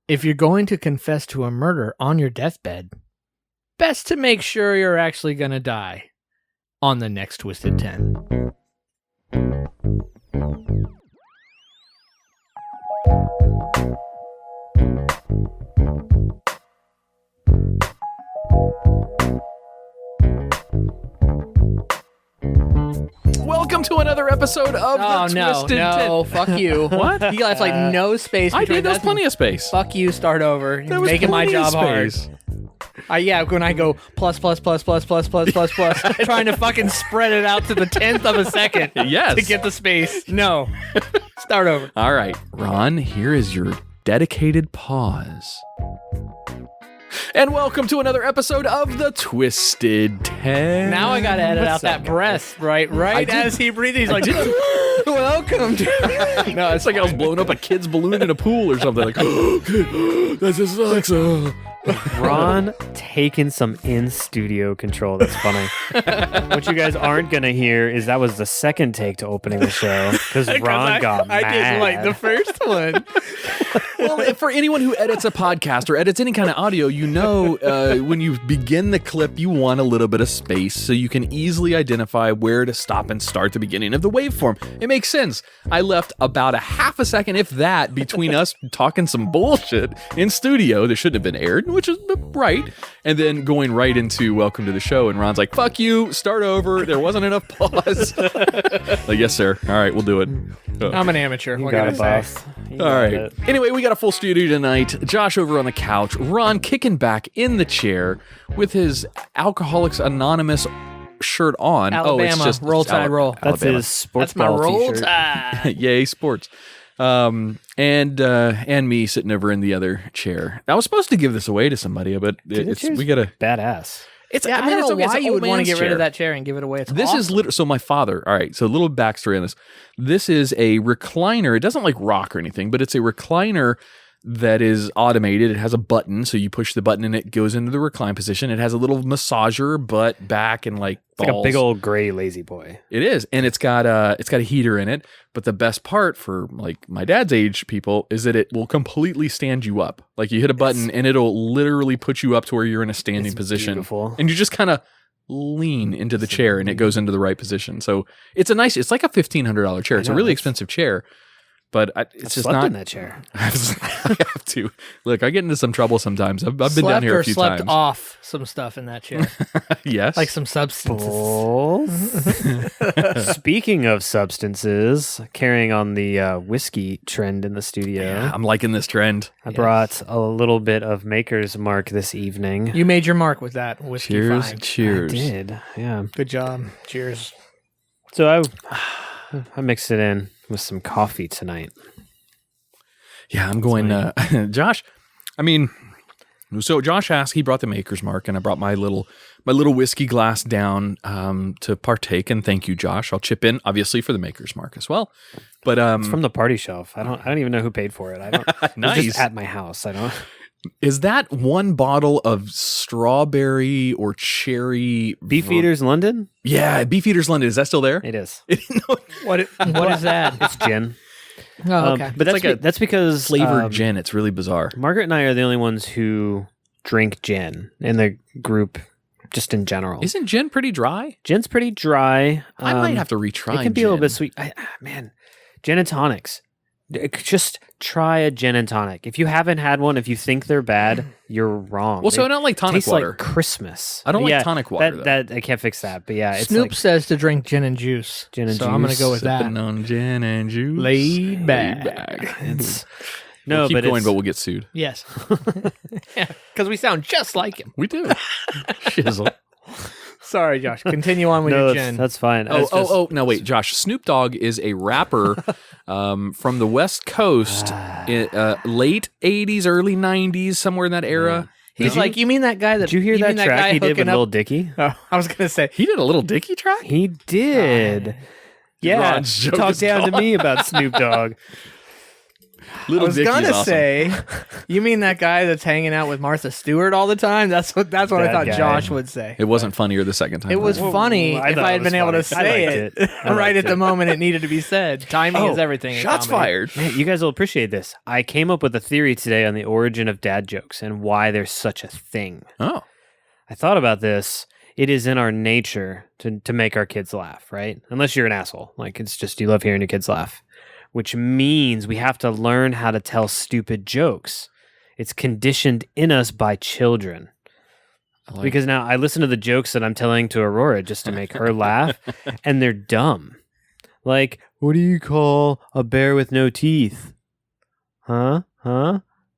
if you're going to confess to a murder on your deathbed, best to make sure you're actually going to die on the next Twisted 10. Welcome to another episode of the Twisted 10. Fuck you. What? You left no space. I between did. There's that. plenty of space. Fuck you. Start over. There You're was making my plenty of job hard. space. Yeah, when I go plus, trying to fucking spread it out to the 10th of a second Yes. to get the space. No. Start over. All right, Ron, here is your dedicated pause. And welcome to another episode of the Twisted 10. Now I gotta edit out that breath, right as he breathes. He's like, welcome to... No, it's like I was blowing up a kid's balloon in a pool or something. Like, this is sucks. Ron taking some in-studio control. That's funny. What you guys aren't going to hear is that was the second take to opening the show because Ron got mad. I didn't like the first one. Well, for anyone who edits a podcast or edits any kind of audio, you know when you begin the clip, you want a little bit of space so you can easily identify where to stop and start the beginning of the waveform. It makes sense. I left about a half a second, if that, between us talking some bullshit in studio that shouldn't have been aired, which is right, and then going right into welcome to the show, and Ron's like, fuck you, start over, there wasn't enough pause. Like, yes sir, all right, we'll do it. I'm an amateur. You What got can it, I boss. say? You All got right. it. Anyway, we got a full studio tonight. Josh over on the couch. Ron kicking back in the chair with his Alcoholics Anonymous shirt on. Alabama, it's just roll tide roll. That's Alabama. his sports That's my ball roll t-shirt. tide. Yay, sports. And me sitting over in the other chair. I was supposed to give this away to somebody, but we gotta. Badass. It's Yeah, I don't it's know okay. It's why an you old would want to man's get rid chair. of that chair and give it away. It's This is awesome. literally, so my father, all right, so a little backstory on this. This is a recliner. It doesn't like rock or anything, but it's a recliner that is automated. It has a button, so you push the button and it goes into the recline position. It has a little massager, butt, back, and like It's like a balls. big old gray lazy boy. It is, and it's got a heater in it. But the best part for like my dad's age people is that it will completely stand you up. Like you hit a button and it'll literally put you up to where you're in a standing It's position, beautiful. and you just kind of lean into the chair and it goes into the right position. So it's it's like a $1,500 chair. It's a know, really that's- expensive chair, but it's I just slept not. in that chair. I have to look. I get into some trouble sometimes. I've been slept down here or a few slept times. off some stuff in that chair, Yes, like some substances. Speaking of substances, carrying on the whiskey trend in the studio, yeah, I'm liking this trend. I brought a little bit of Maker's Mark this evening. You made your mark with that whiskey. Cheers, Fine. cheers. I did, yeah. Good job. Cheers. So I mixed it in with some coffee tonight. Yeah, I'm going. Josh, I mean, so Josh asked. He brought the Maker's Mark, and I brought my little whiskey glass down to partake. And thank you, Josh. I'll chip in, obviously, for the Maker's Mark as well. But It's from the party shelf. I don't even know who paid for it. I don't. It was Nice. just at my house. I don't. is that one bottle of strawberry or cherry Beefeaters London. Yeah, Beefeaters London. Is that still there? It is. What is that? It's gin. Oh, okay. But that's like a that's because flavored gin. It's really bizarre. Margaret and I are the only ones who drink gin in the group, just in general. Isn't gin pretty dry? Gin's pretty dry. I might have to retry. It can be a little gin. bit sweet. Man, gin and tonics. Just try a gin and tonic. If you haven't had one, if you think they're bad, you're wrong. Well, so I don't like tonic tastes water. like Christmas. I don't like Yeah, tonic water, That I can't fix that. But yeah, it's Snoop like says to drink gin and juice. Gin and so I'm going to juice. go with that. Sipping on gin and juice. Laid back. it's We'll no, keep but going, it's, but we'll get sued. Yes. Yeah, because we sound just like him. We do. Shizzle. Sorry, Josh. Continue on with no, your that's, gin. that's fine. Oh, It's just- no, wait, Josh. Snoop Dogg is a rapper from the West Coast, in, late 80s, early 90s, somewhere in that era. He's like, you mean that guy that... Did you hear that mean track guy he did hooking with up- Lil Dicky? Oh, I was going to say, He did a little Dicky track? He did. Yeah, Ron's joke talk is down to gone. me about Snoop Dogg. Little I was Dicky is gonna awesome. say, you mean that guy that's hanging out with Martha Stewart all the time? That's what I That thought guy. Josh would say. It wasn't funnier the second time. It was Well, funny I if thought I it had was been able to funny. I say liked it, I right liked at the it. moment it needed to be said. Timing is everything. in Shots comedy. fired. Man, you guys will appreciate this. I came up with a theory today on the origin of dad jokes and why there's such a thing. Oh, I thought about this. It is in our nature to make our kids laugh, right? Unless you're an asshole. Like, it's just you love hearing your kids laugh, which means we have to learn how to tell stupid jokes. It's conditioned in us by children. Because now I listen to the jokes that I'm telling to Aurora just to make her laugh, and they're dumb. Like, what do you call a bear with no teeth? Huh?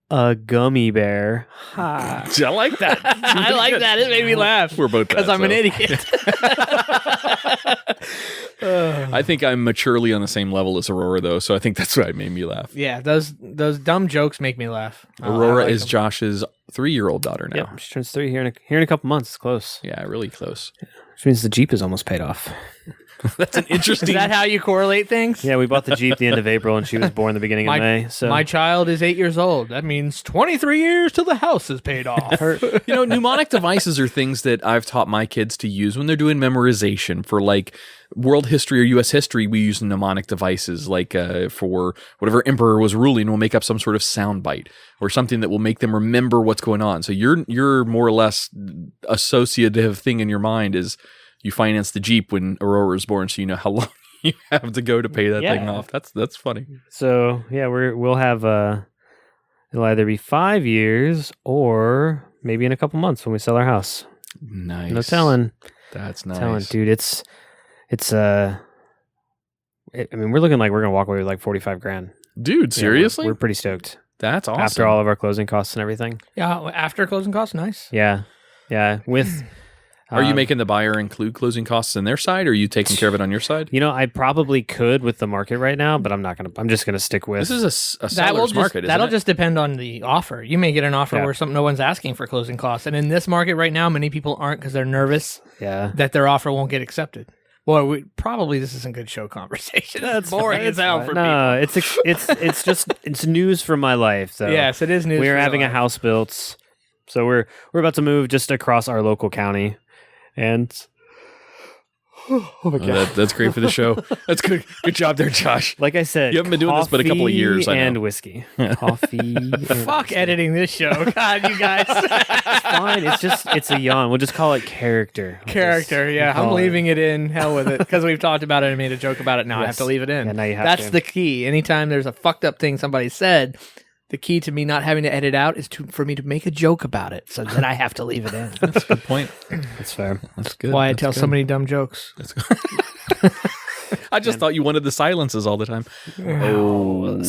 A gummy bear. Ha. I like that. I like that. It made me laugh. We're both because I'm an idiot. I think I'm maturely on the same level as Aurora, though, so I think that's why it made me laugh. Yeah, those dumb jokes make me laugh. Aurora I like is them. Josh's 3-year-old daughter now. Yep, she turns 3 here in a couple months. It's close. Yeah, really close. Which means the Jeep is almost paid off. That's an Is interesting. that how you correlate things? Yeah, we bought the Jeep the end of April, and she was born the beginning of May. So My child is 8 years old. That means 23 years till the house is paid off. Mnemonic devices are things that I've taught my kids to use when they're doing memorization for like world history or U.S. history. We use mnemonic devices like for whatever emperor was ruling. We'll make up some sort of soundbite or something that will make them remember what's going on. So your more or less associative thing in your mind is you finance the Jeep when Aurora is born, so you know how long you have to go to pay that thing off. That's funny. So yeah, we'll have it'll either be 5 years or maybe in a couple months when we sell our house. Nice. No telling. That's nice. Telling, dude. It's I mean, we're looking like we're gonna walk away with like 45 grand. Dude, seriously? We're pretty stoked That's awesome. after all of our closing costs and everything. Yeah, after closing costs, nice. Yeah. With Are you making the buyer include closing costs in their side, or are you taking care of it on your side? I probably could with the market right now, but I'm not gonna. I'm just gonna stick with. This is a seller's market, isn't that'll it? just depend on the offer. You may get an offer where no one's asking for closing costs, and in this market right now, many people aren't because they're nervous that their offer won't get accepted. Well, probably this isn't good show conversation. That's boring as hell for people. No, it's news from my life. So Yes, it is news. we are for having a life. house built, so we're about to move just across our local county, and oh my god, that's great for the show. That's good. Good job there, Josh. like I said, You haven't been doing this but a couple of years, I know. and whiskey, coffee. And Fuck whiskey. editing this show. God, you guys. Fine, it's a yawn. We'll just call it character. Character, yeah. I'm leaving it in. Hell with it. Because we've talked about it and made a joke about it. Now I have Yes. to leave it in. Yeah, now you have That's to. the key. Anytime there's a fucked up thing somebody said, the key to me not having to edit out is for me to make a joke about it. So then I have to leave it in. That's a good point. That's fair. That's good. Why I That's tell good. so many dumb jokes. I just thought you wanted the silences all the time. Oh.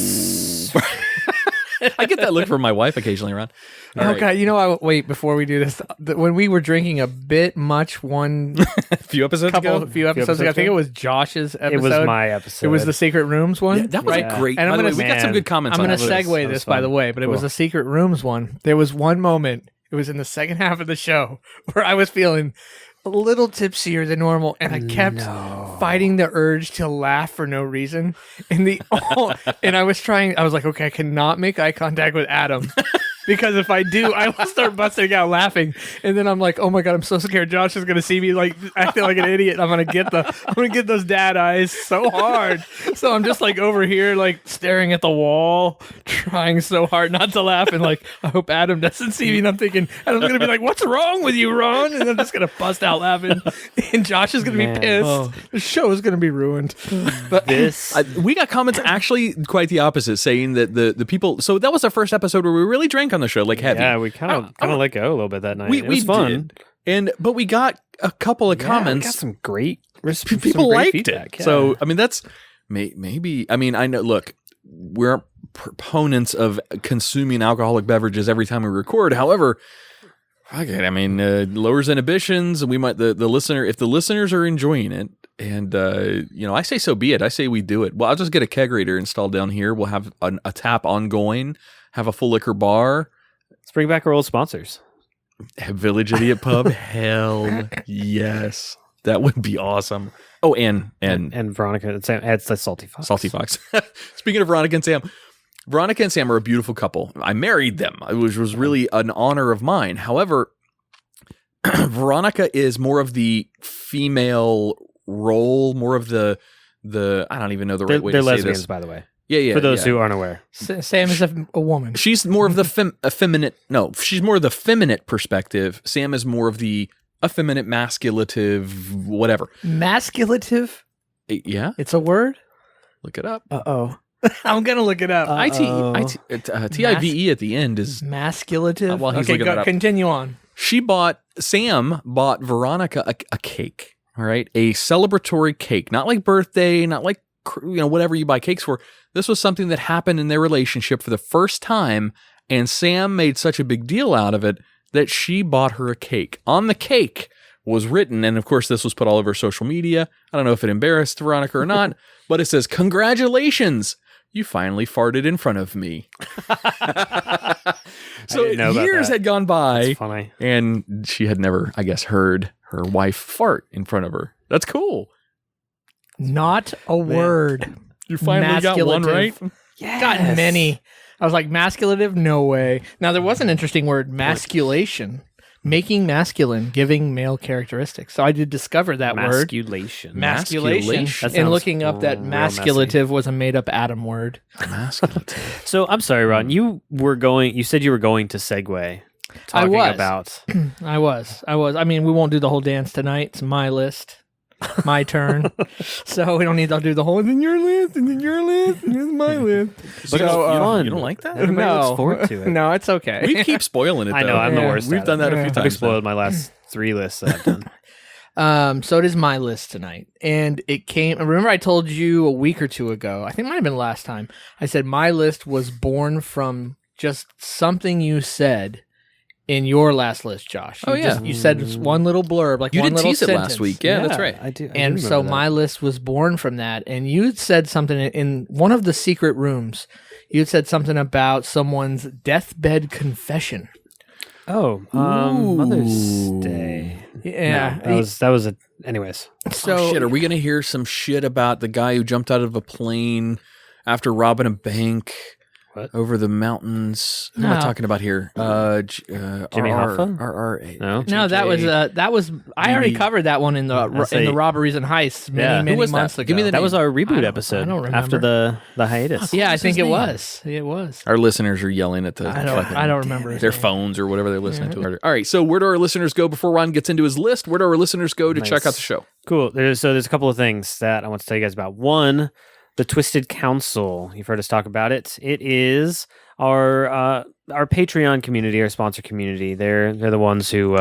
I get that look from my wife occasionally around. All right. God, wait, before we do this, when we were drinking a bit much A few episodes ago. few episodes ago, I think it was Josh's episode. It was my episode. It was the Secret Rooms one. Yeah, that was right? a great. And by I'm the way, gonna- we got some good comments I'm on going to that. segue that was this, by fun. the way, but it was Cool. the Secret Rooms one. There was one moment, it was in the second half of the show, where I was feeling a little tipsier than normal, and I kept fighting the urge to laugh for no reason. And I was like, okay, I cannot make eye contact with Adam. Because if I do, I will start busting out laughing, and then I'm like, "Oh my god, I'm so scared! Josh is gonna see me like acting like an idiot. I'm gonna get those dad eyes so hard." So I'm just like over here, like staring at the wall, trying so hard not to laugh, and like, I hope Adam doesn't see me. And I'm thinking Adam's gonna be like, "What's wrong with you, Ron?" And I'm just gonna bust out laughing, and Josh is gonna be Man. pissed. Oh. The show is gonna be ruined. But We got comments actually quite the opposite, saying that the people. So that was our first episode where we really drank on the show, like heavy. Yeah, we kind of let go a little bit that night. We It was fun. did, but we got a couple of Yeah, comments. we got some great People liked feedback. it. Yeah. So I mean, that's maybe. I mean, I know. Look, we're proponents of consuming alcoholic beverages every time we record. However, fuck it. I mean, lowers inhibitions, and we might the listener. If the listeners are enjoying it, and I say so be it. I say we do it. Well, I'll just get a kegerator installed down here. We'll have a tap ongoing. Have a full liquor bar. Let's bring back our old sponsors. Village Idiot Pub. Hell yes. That would be awesome. Oh, and And Veronica and Sam. It's the Salty Fox. Salty Fox. Speaking of Veronica and Sam, Veronica and Sam are a beautiful couple. I married them, which was really an honor of mine. However, Veronica is more of the female role, more of the I don't even know the right way to say They're lesbians, this. by the way. Yeah. For those who aren't aware. Sam is a woman. She's more of the effeminate. No, she's more of the feminine perspective. Sam is more of the effeminate, masculative, whatever. Masculative? Yeah, It's a word? look it up. Uh-oh. I'm going to look it up. TIVE at the end is. Masculative? While he's okay, looking that up. continue on. Sam bought Veronica a cake, all right? A celebratory cake, not like birthday, not like, whatever you buy cakes for. This was something that happened in their relationship for the first time, and Sam made such a big deal out of it that she bought her a cake. On the cake was written, and of course this was put all over social media. I don't know if it embarrassed Veronica or not, but it says, "Congratulations, you finally farted in front of me." So years had gone by, That's funny. and she had never, I guess, heard her wife fart in front of her. That's cool. Not a word. You finally got one right? Yes. Gotten many. I was like, masculative? No way. Now, there was an interesting word, masculation. Making masculine, giving male characteristics. So I did discover that word. Masculation. Masculation. That And sounds looking up that real messy. masculative was a made-up Adam word. Masculative. So I'm sorry, Ron. You said you were going to segue. Talking was. about. I was. I mean, we won't do the whole dance tonight. It's my list. My turn. So we don't need to do the whole, and then your list, and then your list, and then my list. But it's fun. You don't like that? Everybody looks forward to it. No, it's okay. We keep spoiling it, though. I know. I'm the Yeah, worst. We've at done it. that a few times. I've spoiled my last 3 lists that I've done. So it is my list tonight. And it came, remember I told you a week or two ago, I think it might have been last time, I said my list was born from just something you said in your last list, Josh. Oh, yeah. You said just one little blurb, like You one did little tease it sentence. last week. Yeah, that's right. I do. And so my list was born from that. And you said something in one of the secret rooms. You said something about someone's deathbed confession. Mother's Day. Yeah. No, that was a. Anyways. So Shit, are we going to hear some shit about the guy who jumped out of a plane after robbing a bank What? over the mountains? What am I No. talking about here? Jimmy Hoffa? RRA. No? No, that was. I already covered that one in the robberies and heists many was months that? ago. Give me the That was our I reboot don't- episode I don't after the hiatus. Yeah, I was think his it name? was. It was. Our listeners are yelling at the I don't remember his their name. phones or whatever they're listening to. All right, so where do our listeners go before Ron gets into his list? Where do our listeners go to check out the show? Cool. There's a couple of things that I want to tell you guys about. One, the Twisted Council. You've heard us talk about it. It is our Patreon community, our sponsor community. They're the ones who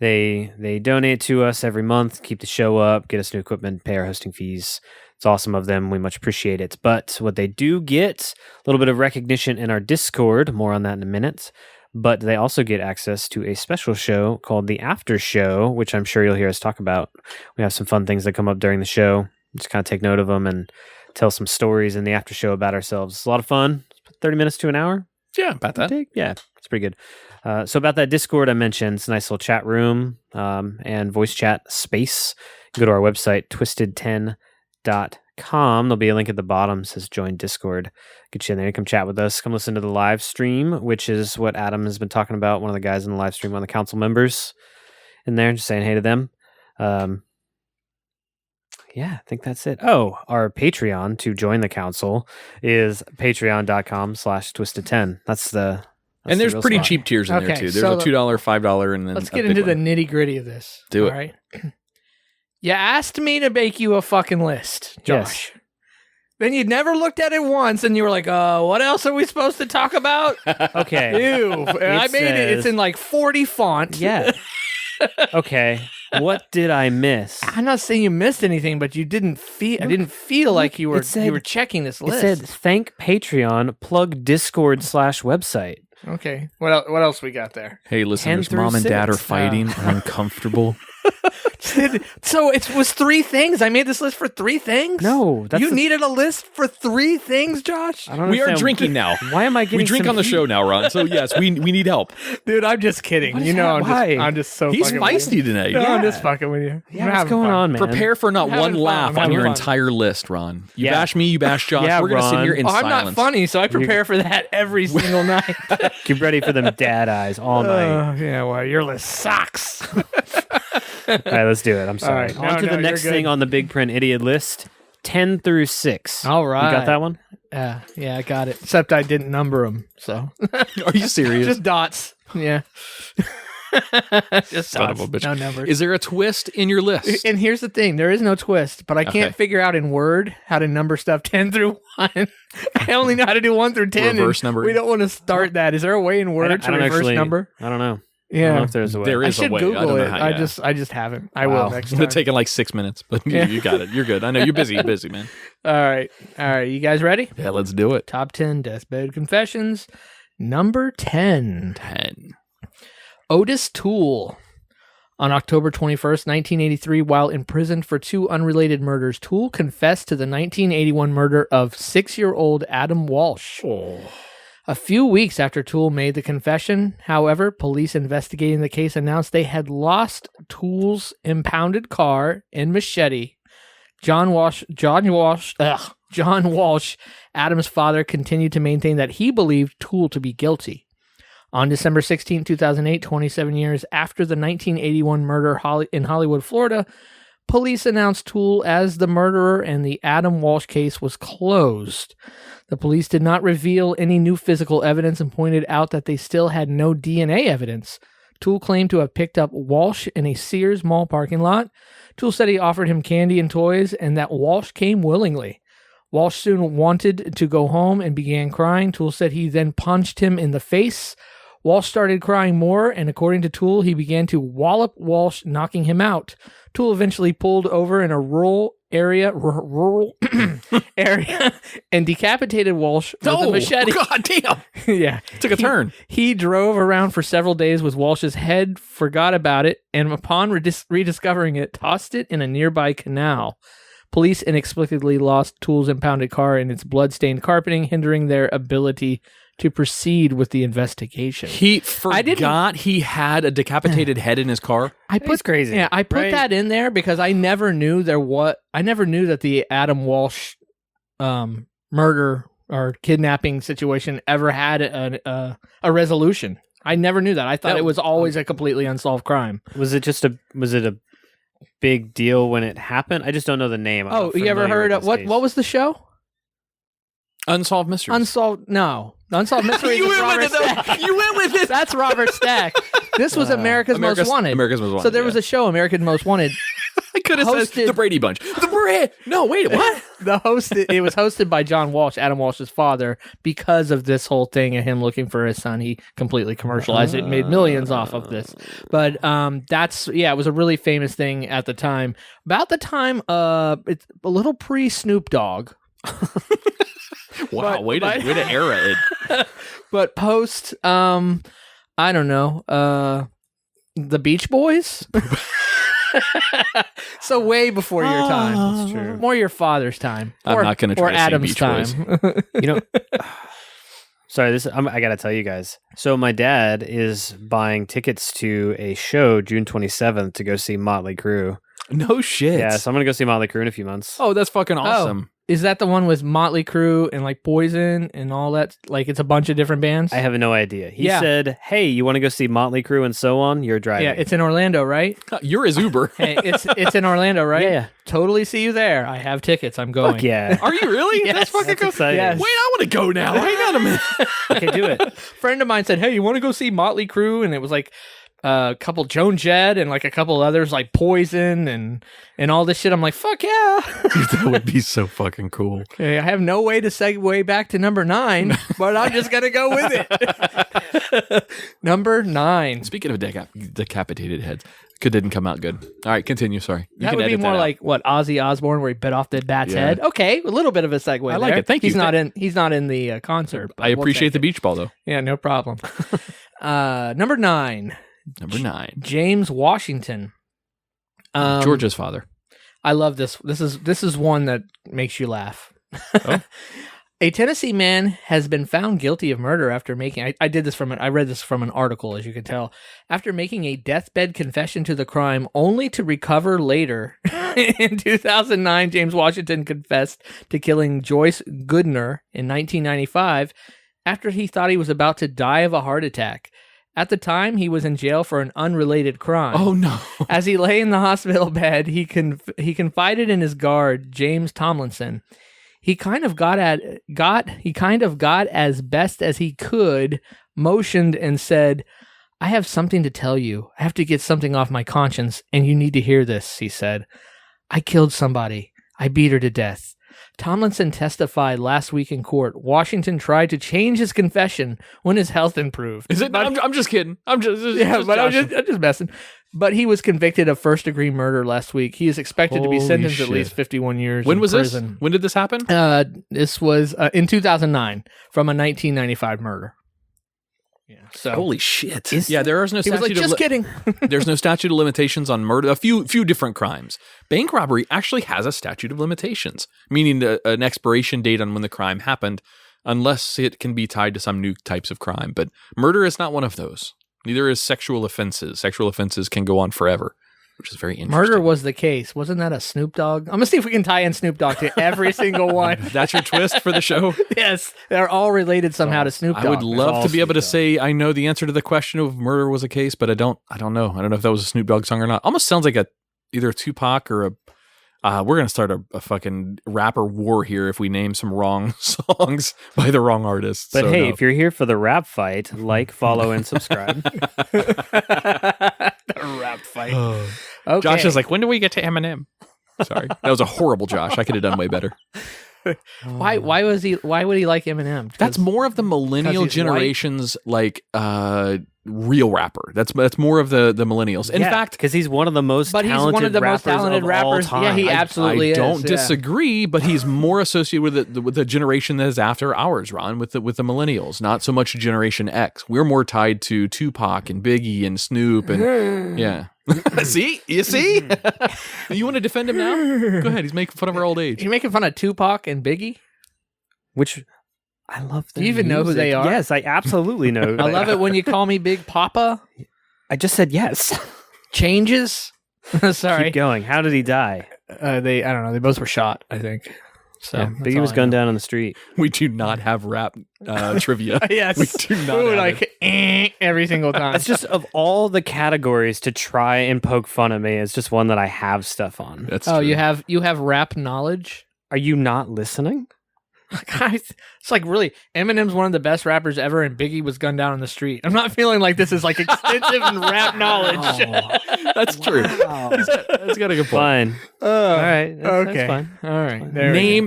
they donate to us every month, keep the show up, get us new equipment, pay our hosting fees. It's awesome of them. We much appreciate it. But what they do get, a little bit of recognition in our Discord. More on that in a minute. But they also get access to a special show called The After Show, which I'm sure you'll hear us talk about. We have some fun things that come up during the show. Just kind of take note of them and tell some stories in the after show about ourselves. It's a lot of fun. 30 minutes to an hour. Yeah, about that. Yeah, it's pretty good. So about that Discord I mentioned, it's a nice little chat room and voice chat space. Go to our website, twisted10.com. There'll be a link at the bottom that says join Discord. Get you in there. Come chat with us. Come listen to the live stream, which is what Adam has been talking about. One of the guys in the live stream, one of the council members in there, just saying hey to them. Yeah, I think that's it. Oh, our Patreon to join the council is patreon.com/twisted10. That's And there's the real pretty spot. cheap tiers in there Okay, too. There's so a $2, $5, and then Let's a get big into the one. nitty gritty of this. Do it. All right. You asked me to make you a fucking list, Josh. Yes. Then you never looked at it once, and you were like, what else are we supposed to talk about? Okay. Ew. I made it. It's in like 40 font. Yeah. Okay. What did I miss? I'm not saying you missed anything, but you didn't feel. I didn't feel like you were. It said- you were checking this It list. said thank Patreon, plug Discord/website. Okay. What else we got there? Hey, listeners, 10 through mom and dad are 6. fighting, are uncomfortable. So it was 3 things. I made this list for 3 things. No, you needed a list for 3 things, Josh. I don't We are understand. drinking now. Why am I getting? We drink some on the heat? show now, Ron. So yes, we need help. Dude, I'm just kidding. What You is know, that? Why? I'm just so. He's fucking with feisty you. today. No, I'm Yeah. just fucking with you. Yeah, I'm what's having going fun. on, man? Prepare for not I'm having one fun. laugh I'm on having your fun. entire list, Ron. You Yeah. bash me, you bash Josh. Yeah, We're gonna sit Ron. here in Oh, I'm silence. not funny, so I prepare for that every single night. Get ready for them dad eyes all night. Yeah, well, your list sucks. All right, let's do it. I'm sorry. right. On No, to no, the you're next good. thing on the Big Print Idiot list: 10 through 6. All right. You got that one? Yeah, I got it. Except I didn't number them, so Are you serious? just dots. Yeah, just Son of dots. a bitch. No numbers. Is there a twist in your list? And here's the thing: there is no twist, but I can't Okay. figure out in Word how to number stuff 10 through 1. I only know how to do 1 through 10. and Reverse numbering. We don't want to start that. Is there a way in Word to reverse number? I don't know. I don't Yeah, know if there's a way. There I is a should way. I Google don't know it. how. Yeah. I just haven't. I Wow. will next It's time. taking like 6 minutes, but Yeah. you got it. You're good. I know you're busy. You're busy, man. All right. You guys ready? Yeah, let's do it. Top 10 deathbed confessions. Number 10. 10. Otis Toole. On October 21st, 1983, while imprisoned for 2 unrelated murders, Toole confessed to the 1981 murder of 6-year-old Adam Walsh. Oh. A few weeks after Toole made the confession, however, police investigating the case announced they had lost Toole's impounded car and machete. John Walsh, Adam's father, continued to maintain that he believed Toole to be guilty. On December 16, 2008, 27 years after the 1981 murder in Hollywood, Florida, police announced Toole as the murderer and the Adam Walsh case was closed. The police did not reveal any new physical evidence and pointed out that they still had no DNA evidence. Toole claimed to have picked up Walsh in a Sears mall parking lot. Toole said he offered him candy and toys and that Walsh came willingly. Walsh soon wanted to go home and began crying. Toole said he then punched him in the face. Walsh started crying more, and according to Toole, he began to wallop Walsh, knocking him out. Toole eventually pulled over in a rural area and decapitated Walsh with a machete. God damn. Yeah. Took a turn. He drove around for several days with Walsh's head, forgot about it, and upon rediscovering it, tossed it in a nearby canal. Police inexplicably lost Toole's impounded car and its blood-stained carpeting, hindering their ability to proceed with the investigation. He forgot he had a decapitated head in his car. It's crazy. Yeah, I put right? that in there because I never knew that the Adam Walsh murder or kidnapping situation ever had a resolution. I never knew that. I thought it was always a completely unsolved crime. Was it a big deal when it happened? I just don't know the name. I'm Oh, not you ever familiar heard with of this what? case. What was the show? Unsolved Mysteries. Unsolved Mysteries. You is went Robert with it, though. Stack. You went with it. That's Robert Stack. This was America's Most Wanted. America's Most Wanted. So there was yeah. a show, America's Most Wanted. I could have hosted- said the Brady Bunch. No, wait, what? It was hosted by John Walsh, Adam Walsh's father, because of this whole thing and him looking for his son. He completely commercialized it and made millions off of this. But it was a really famous thing at the time. About the time, it's a little pre Snoop Dogg. Wow, But- way to era it. But post, I don't know, the Beach Boys. So way before your time. That's true. More your father's time. I'm not gonna try or to say Adam's Beach Boys. time. You know, sorry, I got to tell you guys. So my dad is buying tickets to a show June 27th to go see Motley Crue. No shit. Yeah, so I'm going to go see Motley Crue in a few months. Oh, that's fucking awesome. Is that the one with Motley Crue and like Poison and all that? Like it's a bunch of different bands. I have no idea. He Yeah. said, "Hey, you want to go see Motley Crue and so on? You're driving." Yeah, it's in Orlando, right? You're his Uber. Hey, it's in Orlando, right? Yeah. Totally see you there. I have tickets. I'm going. Fuck yeah. Are you really? Yes, that's fucking that's cool. exciting. Yes. Wait, I want to go now. Hang on a minute. Okay, do it. Friend of mine said, "Hey, you want to go see Motley Crue?" And it was like a couple Joan Jett and like a couple others like Poison and all this shit. I'm like, fuck yeah. Dude, that would be so fucking cool. Okay, I have no way to segue back to number 9, but I'm just gonna go with it. Number 9. Speaking of decapitated heads, didn't come out good. All right, continue. Sorry. You That can would be edit more out. like what Ozzy Osbourne, where he bit off the bat's Yeah. head. Okay, a little bit of a segue. I like there. it. Thank you. He's not in the concert. but I we'll appreciate take the it. beach ball though. Yeah, no problem. Number 9. Number 9. James Washington. George's father. I love this. This is one that makes you laugh. Oh. A Tennessee man has been found guilty of murder after making. I read this from an article, as you can tell. After making a deathbed confession to the crime, only to recover later. In 2009, James Washington confessed to killing Joyce Goodner in 1995 after he thought he was about to die of a heart attack. At the time, he was in jail for an unrelated crime. Oh no! As he lay in the hospital bed, he confided in his guard, James Tomlinson. He kind of got as best as he could, motioned and said, "I have something to tell you. I have to get something off my conscience, and you need to hear this," he said. "I killed somebody. I beat her to death." Tomlinson testified last week in court. Washington tried to change his confession when his health improved. Is it? I'm just kidding. I'm just messing. But he was convicted of first-degree murder last week. He is expected to be sentenced at least 51 years When in was prison. this? When did this happen? This was in 2009 from a 1995 murder. Yeah. So Holy shit! there is no he was statute like, just kidding. There's no statute of limitations on murder. A few different crimes. Bank robbery actually has a statute of limitations, meaning an expiration date on when the crime happened, unless it can be tied to some new types of crime. But murder is not one of those. Neither is sexual offenses. Sexual offenses can go on forever, which is very interesting. Murder was the case. Wasn't that a Snoop Dogg? I'm going to see if we can tie in Snoop Dogg to every single one. That's your twist for the show? Yes. They're all related somehow to Snoop Dogg. I would love to be able to say I know the answer to the question of murder was a case, but I don't know. I don't know if that was a Snoop Dogg song or not. Almost sounds like either a Tupac or we're going to start a fucking rapper war here if we name some wrong songs by the wrong artists. But hey, if you're here for the rap fight, like, follow, and subscribe. The rap fight. Okay. Josh is like, when do we get to Eminem? Sorry. That was a horrible Josh. I could have done way better. Why would he like Eminem? That's more of the millennial generation's real rapper. That's more of the millennials. In fact, because he's one of the most talented rappers of all time. Yeah, he absolutely is. I don't disagree, but he's more associated with the generation that is after ours, Ron, with the millennials. Not so much Generation X. We're more tied to Tupac and Biggie and Snoop and yeah. See? You see? You want to defend him now? Go ahead. He's making fun of our old age. You're making fun of Tupac and Biggie? Which I love. Do you even know who they are? Yes, I absolutely know. I love it when you call me Big Papa. I just said yes. Changes? Sorry. Keep going. How did he die? I don't know. They both were shot, I think. So Biggie was gunned down on the street. We do not have rap trivia. Yes. We do not have it. Every single time. It's just of all the categories to try and poke fun at me, it's just one that I have stuff on. That's true. You have rap knowledge? Are you not listening? Guys, it's like really, Eminem's one of the best rappers ever, and Biggie was gunned down on the street. I'm not feeling like this is like extensive in rap knowledge. Oh, that's true. Wow. That's got a good point. Fine. All right. Okay. That's fine. All right.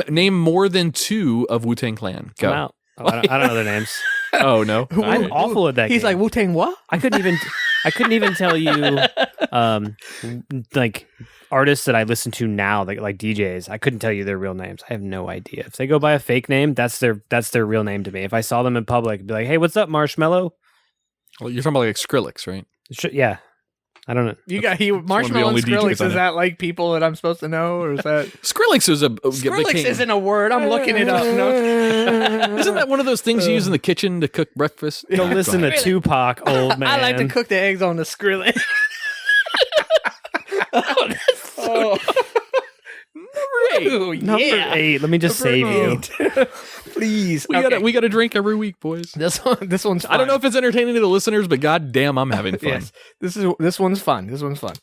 Name more than 2 of Wu-Tang Clan. Go. I'm out. Oh, I don't know their names. Oh no, I'm awful at that. He's game. like, Wu-Tang what? I couldn't even tell you like artists that I listen to now, like DJs. I couldn't tell you their real names. I have no idea. If they go by a fake name, that's their real name to me. If I saw them in public, I'd be like, "Hey, what's up, Marshmallow?" Well, you're talking about like Skrillex, right? Yeah. I don't know. You got Marshmallow and Skrillex. Is that like people that I'm supposed to know, or is that Skrillex is Skrillex isn't a word. I'm looking it up. No. Isn't that one of those things you use in the kitchen to cook breakfast? Go listen to Tupac, old man. I like to cook the eggs on the Skrillex. Number 8. Let me just save you. Please. We got to drink every week, boys. This one's fun. I don't know if it's entertaining to the listeners, but goddamn, I'm having fun. Yes. This one's fun. Fun.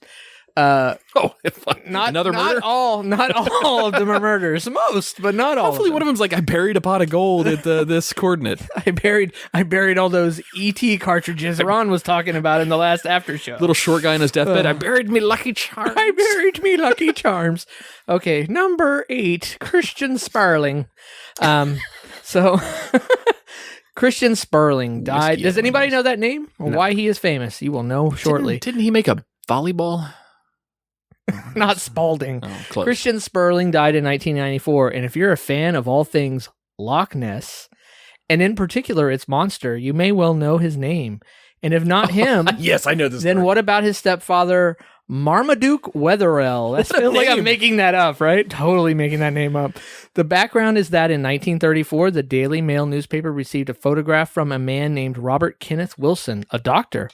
Not Another murder? Not all of them are murders. Most, but not all. Hopefully, one of them's like, I buried a pot of gold at this coordinate. I buried all those ET cartridges Ron was talking about in the last after show. Little short guy in his deathbed. I buried me Lucky Charms. Charms. Okay, number 8, Christian Sparling. So Christian Sparling died. Does anybody know that name or why he is famous? You will know shortly. Didn't he make a volleyball? Not Spalding. Oh, close. Christian Sparling died in 1994, and if you're a fan of all things Loch Ness, and in particular its monster, you may well know his name. And if not him, yes, I know this. Then what about his stepfather, Marmaduke Wetherell. That feels like I'm making that up, right? Totally making that name up. The background is that in 1934, the Daily Mail newspaper received a photograph from a man named Robert Kenneth Wilson, a doctor.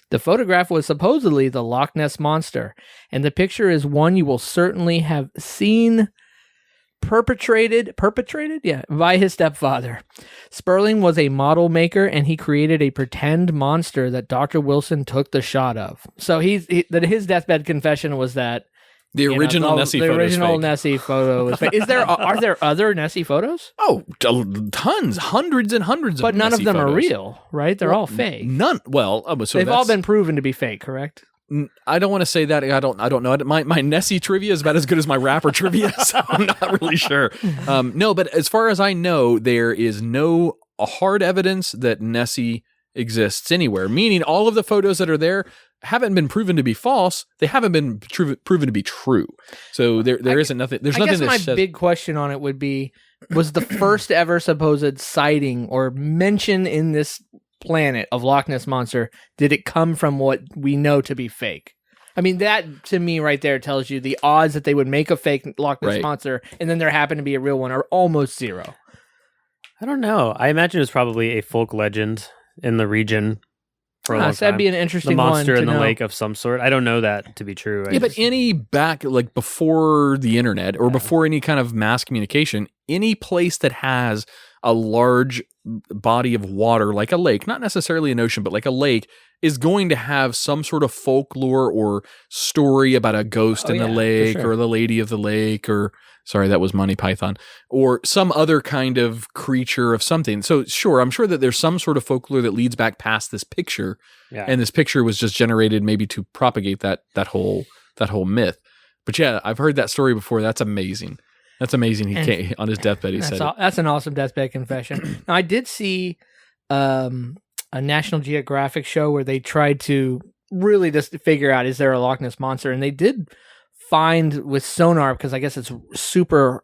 The photograph was supposedly the Loch Ness Monster, and the picture is one you will certainly have seen perpetrated by his stepfather. Sperling was a model maker, and he created a pretend monster that Dr. Wilson took the shot of. So his deathbed confession was that the original Nessie photo. The original Nessie photo is fake. Are there other Nessie photos? Oh, tons, hundreds and hundreds. But of none Nessie of them photos. are real, right? They're all fake. None. Well, so they've all been proven to be fake, correct? I don't want to say that. I don't know. My Nessie trivia is about as good as my rapper trivia, so I'm not really sure. No, but as far as I know, there is no hard evidence that Nessie exists anywhere. Meaning, all of the photos that are there haven't been proven to be false. They haven't been proven to be true. So there isn't nothing. There's nothing. I guess my big question on it would be: was the first ever supposed sighting or mention in this planet of Loch Ness Monster, did it come from what we know to be fake? I mean, that to me right there tells you the odds that they would make a fake Loch Ness Monster and then there happened to be a real one are almost zero. I don't know. I imagine it's probably a folk legend in the region for a long time. That'd be an interesting one. The monster in the know. lake of some sort. I don't know that to be true. But any before the internet or before any kind of mass communication, any place that has a large body of water, like a lake, not necessarily an ocean, but like a lake, is going to have some sort of folklore or story about a ghost in the lake or the lady of the lake, or sorry, that was Monty Python, or some other kind of creature of something. So sure, I'm sure that there's some sort of folklore that leads back past this picture, and this picture was just generated maybe to propagate that whole myth. But yeah, I've heard that story before. That's amazing. That's amazing. He came on his deathbed. He said that's an awesome deathbed confession. Now, I did see a National Geographic show where they tried to really just figure out, is there a Loch Ness Monster? And they did find with sonar, because I guess it's super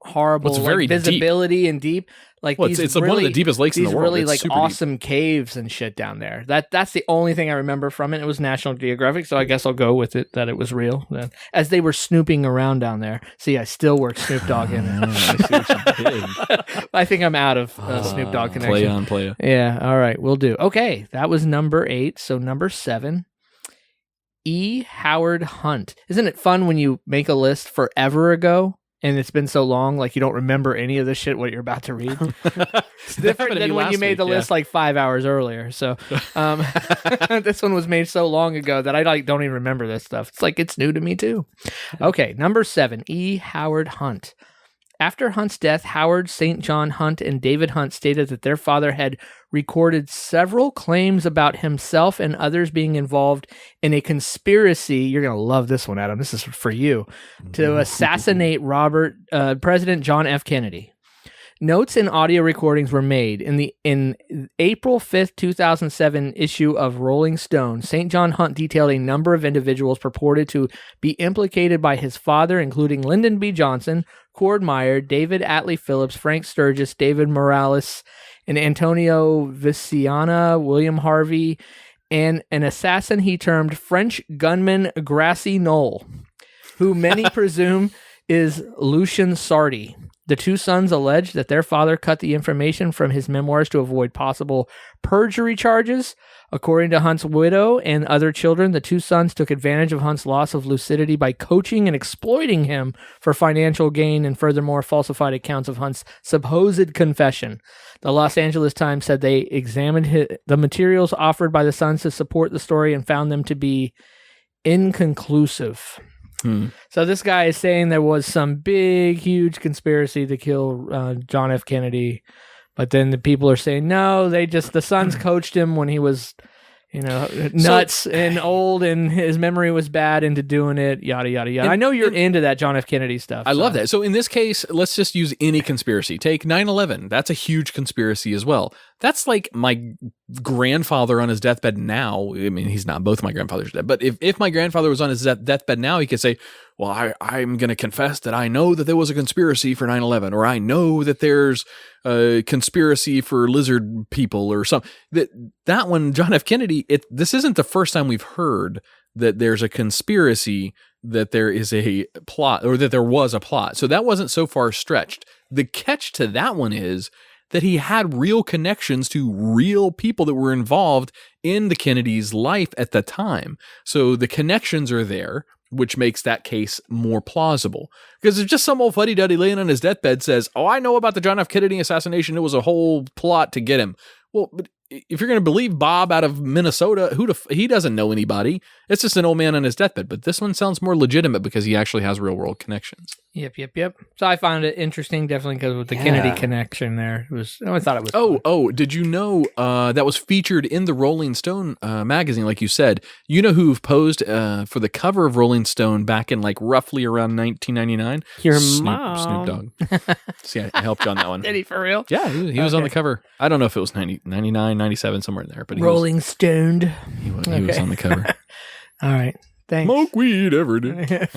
horrible, it's very visibility deep. And deep. Like it's one of the deepest lakes in the world. Really it's like awesome deep. Caves and shit down there. That's the only thing I remember from it. It was National Geographic, so I guess I'll go with it that it was real. As they were snooping around down there. See, I still work Snoop Dogg in it. I see what you did. I think I'm out of Snoop Dogg connection. Play on. Yeah, all right, we'll do. Okay, that was number 8. So number 7, E. Howard Hunt. Isn't it fun when you make a list forever ago? And it's been so long, like you don't remember any of this shit, what you're about to read. It's different than when you made the list like 5 hours earlier. So this one was made so long ago that I don't even remember this stuff. It's like it's new to me too. Okay, number 7, E. Howard Hunt. After Hunt's death, Howard, St. John Hunt, and David Hunt stated that their father had recorded several claims about himself and others being involved in a conspiracy. You're going to love this one, Adam. This is for you. To assassinate President John F. Kennedy. Notes and audio recordings were made in April 5th, 2007 issue of Rolling Stone. St. John Hunt detailed a number of individuals purported to be implicated by his father, including Lyndon B. Johnson, Cord Meyer, David Atlee Phillips, Frank Sturgis, David Morales, and Antonio Viciana, William Harvey, and an assassin he termed French gunman Grassy Knoll, who many presume is Lucien Sardi. The two sons alleged that their father cut the information from his memoirs to avoid possible perjury charges. According to Hunt's widow and other children, the two sons took advantage of Hunt's loss of lucidity by coaching and exploiting him for financial gain, and furthermore falsified accounts of Hunt's supposed confession. The Los Angeles Times said they examined the materials offered by the sons to support the story and found them to be inconclusive. So this guy is saying there was some big, huge conspiracy to kill John F. Kennedy, but then the people are saying no. The sons coached him when he was, nuts and old, and his memory was bad into doing it. Yada yada yada. I know you're into that John F. Kennedy stuff. I love that. So in this case, let's just use any conspiracy. Take 9/11. That's a huge conspiracy as well. That's like my grandfather on his deathbed now. I mean, he's not. Both my grandfathers are dead. But if my grandfather was on his deathbed now, he could say, well, I'm going to confess that I know that there was a conspiracy for 9/11, or I know that there's a conspiracy for lizard people or something. That one, John F. Kennedy, this isn't the first time we've heard that there's a conspiracy, that there is a plot, or that there was a plot. So that wasn't so far stretched. The catch to that one is that he had real connections to real people that were involved in the Kennedys' life at the time. So the connections are there, which makes that case more plausible. Because if just some old fuddy-duddy laying on his deathbed says, oh, I know about the John F. Kennedy assassination, it was a whole plot to get him. Well, but if you're going to believe Bob out of Minnesota, he doesn't know anybody. It's just an old man on his deathbed. But this one sounds more legitimate because he actually has real-world connections. Yep. So I found it interesting, definitely because with the Kennedy connection there. I thought it was fun. Did you know that was featured in the Rolling Stone magazine, like you said? You know who posed for the cover of Rolling Stone back in like roughly around 1999? Your Snoop mom. Dogg. See, I helped you on that one. Did he for real? Yeah, he was on the cover. I don't know if it was 99, 97, somewhere in there. But Rolling Stoned. He was on the cover. All right. Thanks. Smoke weed every day.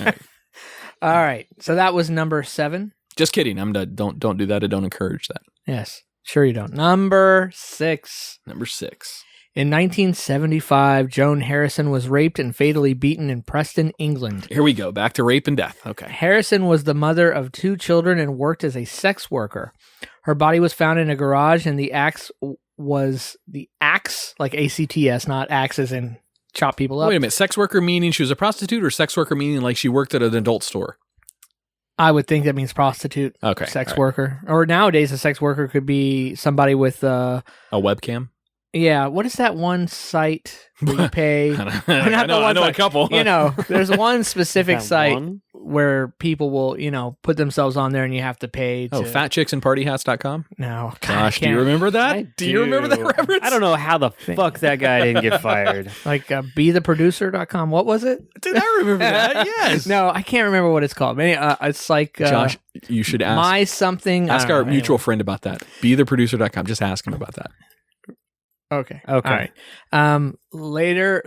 All right. So that was number 7. Just kidding. I'm done. Don't do that. I don't encourage that. Yes. Sure you don't. Number 6. Number 6. In 1975, Joan Harrison was raped and fatally beaten in Preston, England. Here we go. Back to rape and death. Okay. Harrison was the mother of 2 children and worked as a sex worker. Her body was found in a garage, and the axe was the axe, like ACTS, not axes and chop people up. Wait a minute. Sex worker meaning she was a prostitute, or sex worker meaning like she worked at an adult store? I would think that means prostitute. Okay. Sex worker. Or nowadays, a sex worker could be somebody with a webcam. Yeah, what is that one site where you pay? I know a couple. There's one specific site one? where people will, put themselves on there and you have to pay. Fatchicksandpartyhats.com? No. Gosh, do you remember that? Do you remember that reference? I don't know how the fuck that guy didn't get fired. Like betheproducer.com. What was it? Dude, I remember that. Yes. No, I can't remember what it's called. Maybe, it's like... Josh, you should ask. My something... Ask our mutual friend about that. Betheproducer.com. Just ask him about that. Okay. All right. Later.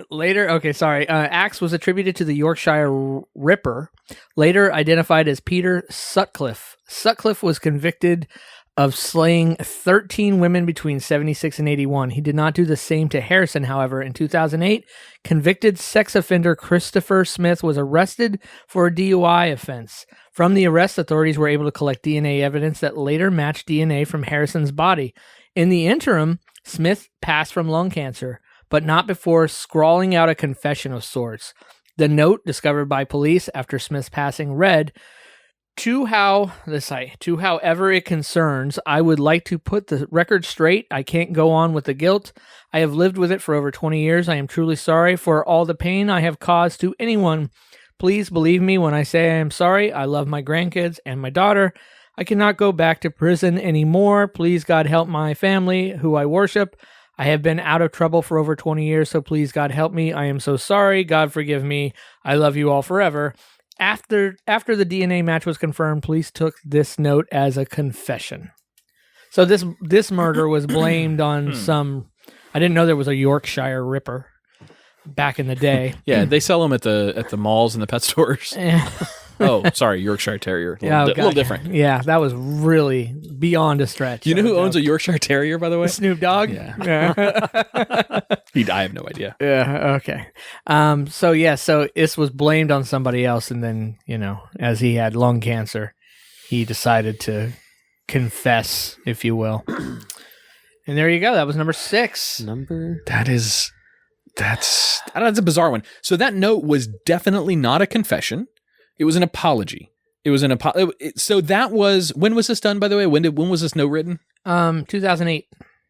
Okay. Sorry. Axe was attributed to the Yorkshire Ripper, later identified as Peter Sutcliffe. Sutcliffe was convicted of slaying 13 women between 76 and 81. He did not do the same to Harrison, however. In 2008, convicted sex offender Christopher Smith was arrested for a DUI offense. From the arrest, authorities were able to collect DNA evidence that later matched DNA from Harrison's body. In the interim, Smith passed from lung cancer, but not before scrawling out a confession of sorts. The note, discovered by police after Smith's passing, read, To however it concerns, I would like to put the record straight. I can't go on with the guilt. I have lived with it for over 20 years. I am truly sorry for all the pain I have caused to anyone. Please believe me when I say I am sorry. I love my grandkids and my daughter. I cannot go back to prison anymore. Please, God, help my family, who I worship. I have been out of trouble for over 20 years, so please, God, help me. I am so sorry. God, forgive me. I love you all forever. After the DNA match was confirmed, police took this note as a confession. So this murder was blamed on some... I didn't know there was a Yorkshire Ripper back in the day. Yeah, they sell them at the malls and the pet stores. Oh, sorry, Yorkshire Terrier. A little different. Yeah, that was really beyond a stretch. You know who owns a Yorkshire Terrier, by the way? Snoop Dogg? Yeah. I have no idea. Yeah, okay. So this was blamed on somebody else, and then, as he had lung cancer, he decided to confess, if you will. And there you go. That was number 6. That's a bizarre one. So that note was definitely not a confession. It was an apology. It was an So that was, when was this done, by the way? When was this note written? 2008.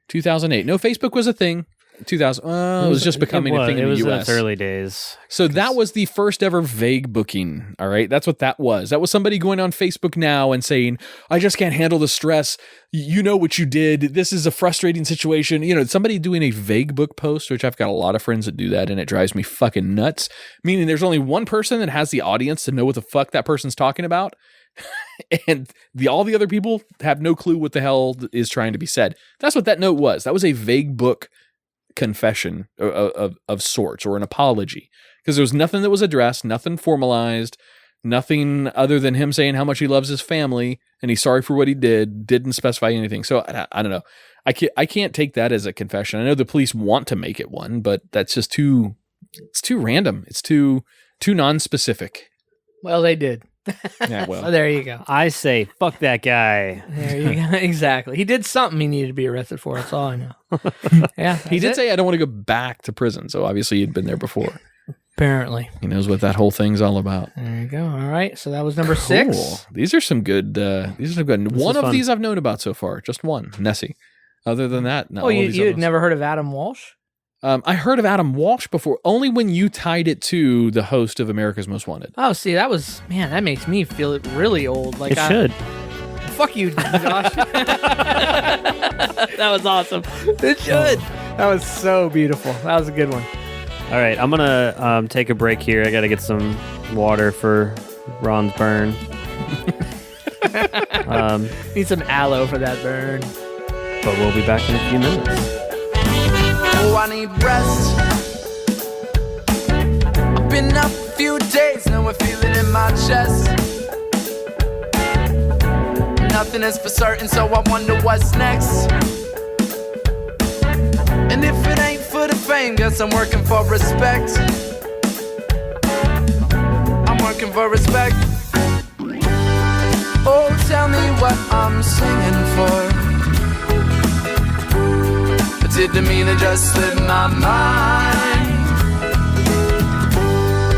2008. No, Facebook was a thing. 2000. It was just becoming a thing in the U.S. It was its early days. So that was the first ever vague booking. All right. That's what that was. That was somebody going on Facebook now and saying, I just can't handle the stress. You know what you did. This is a frustrating situation. Somebody doing a vague book post, which I've got a lot of friends that do that, and it drives me fucking nuts. Meaning there's only one person that has the audience to know what the fuck that person's talking about. And all the other people have no clue what the hell is trying to be said. That's what that note was. That was a vague book confession of sorts, or an apology, because there was nothing that was addressed, nothing formalized, nothing other than him saying how much he loves his family and he's sorry for what he didn't specify anything. So I don't know. I can't take that as a confession. I know the police want to make it one, but that's just too It's too random. It's too non-specific. Well, they did. Yeah, well. So there you go. I say, fuck that guy. There you go. Exactly. He did something he needed to be arrested for. That's all I know. Yeah. He did say, I don't want to go back to prison. So obviously he'd been there before. Apparently. He knows what that whole thing's all about. There you go. All right. So that was number 6. These are some good. One of fun. these I've known about so far. Just one. Nessie. Other than that, no. Oh, you had never heard of Adam Walsh? I heard of Adam Walsh before, only when you tied it to the host of America's Most Wanted. Oh, see, that makes me feel really old. Like It should. Fuck you, Josh. That was awesome. It should. That was so beautiful. That was a good one. All right, I'm gonna take a break here. I gotta get some water for Ron's burn. Need some aloe for that burn. But we'll be back in a few minutes. Oh, I need rest. I've been up a few days, now I feel it in my chest. Nothing is for certain, so I wonder what's next. And if it ain't for the fame, guess I'm working for respect. I'm working for respect. Oh, tell me what I'm singing for. Did the meaning just slip my mind?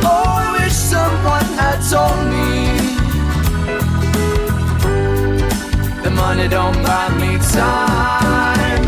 Oh, I wish someone had told me the money don't buy me time.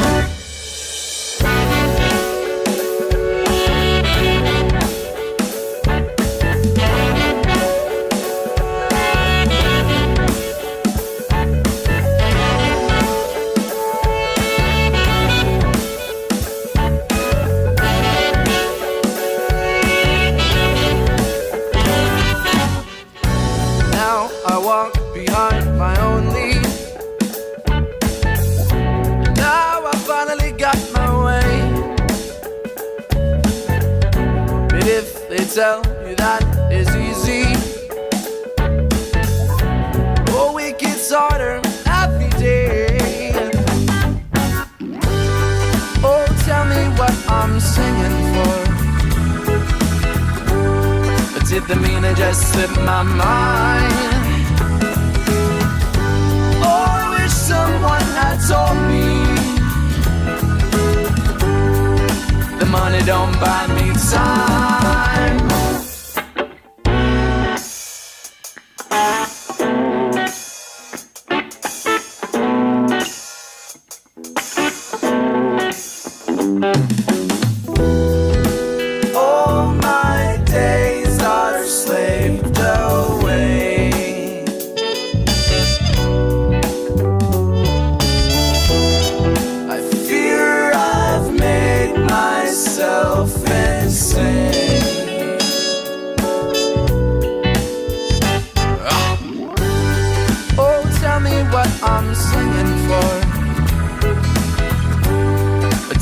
Tell you that is easy. Oh, it gets harder every day. Oh, tell me what I'm singing for. But did the meaning just slip my mind? Oh, I wish someone had told me the money don't buy me time.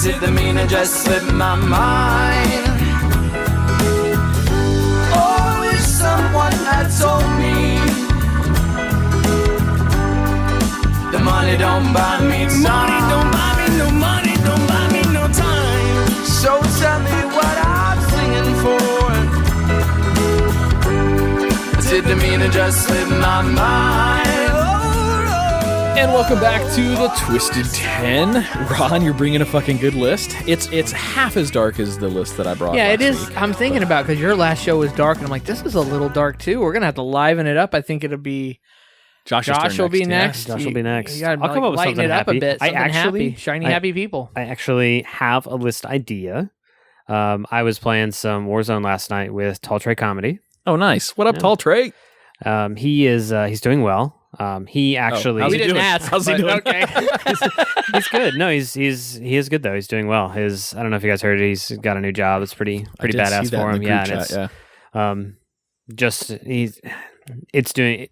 Did the meaning just slip my mind? Oh, I wish someone had told me the money don't buy me time. Money don't buy me no money, don't buy me no time. So tell me what I'm singing for. Did the meaning just slip my mind? And welcome back to the Twisted 10. Ron, you're bringing a fucking good list. It's half as dark as the list that I brought. Yeah, last it is. week. I'm thinking about because your last show was dark, and I'm like, this is a little dark too. We're gonna have to liven it up. I think it'll be Josh will be next. Josh will be next. You gotta I'll come up with lighten something it up happy. a bit. I Something actually- happy, shiny, I- happy people. I actually have a list idea. I was playing some Warzone last night with Tall Trey Comedy. Oh, nice. What up, Yeah. Tall Trey? He's doing well. He actually how's he didn't doing? ask, How's he but doing? okay. he's good. No, he is good though. He's doing well. I don't know if you guys heard it. He's got a new job. It's pretty I did badass see that for in him. the Yeah, group and chat, it's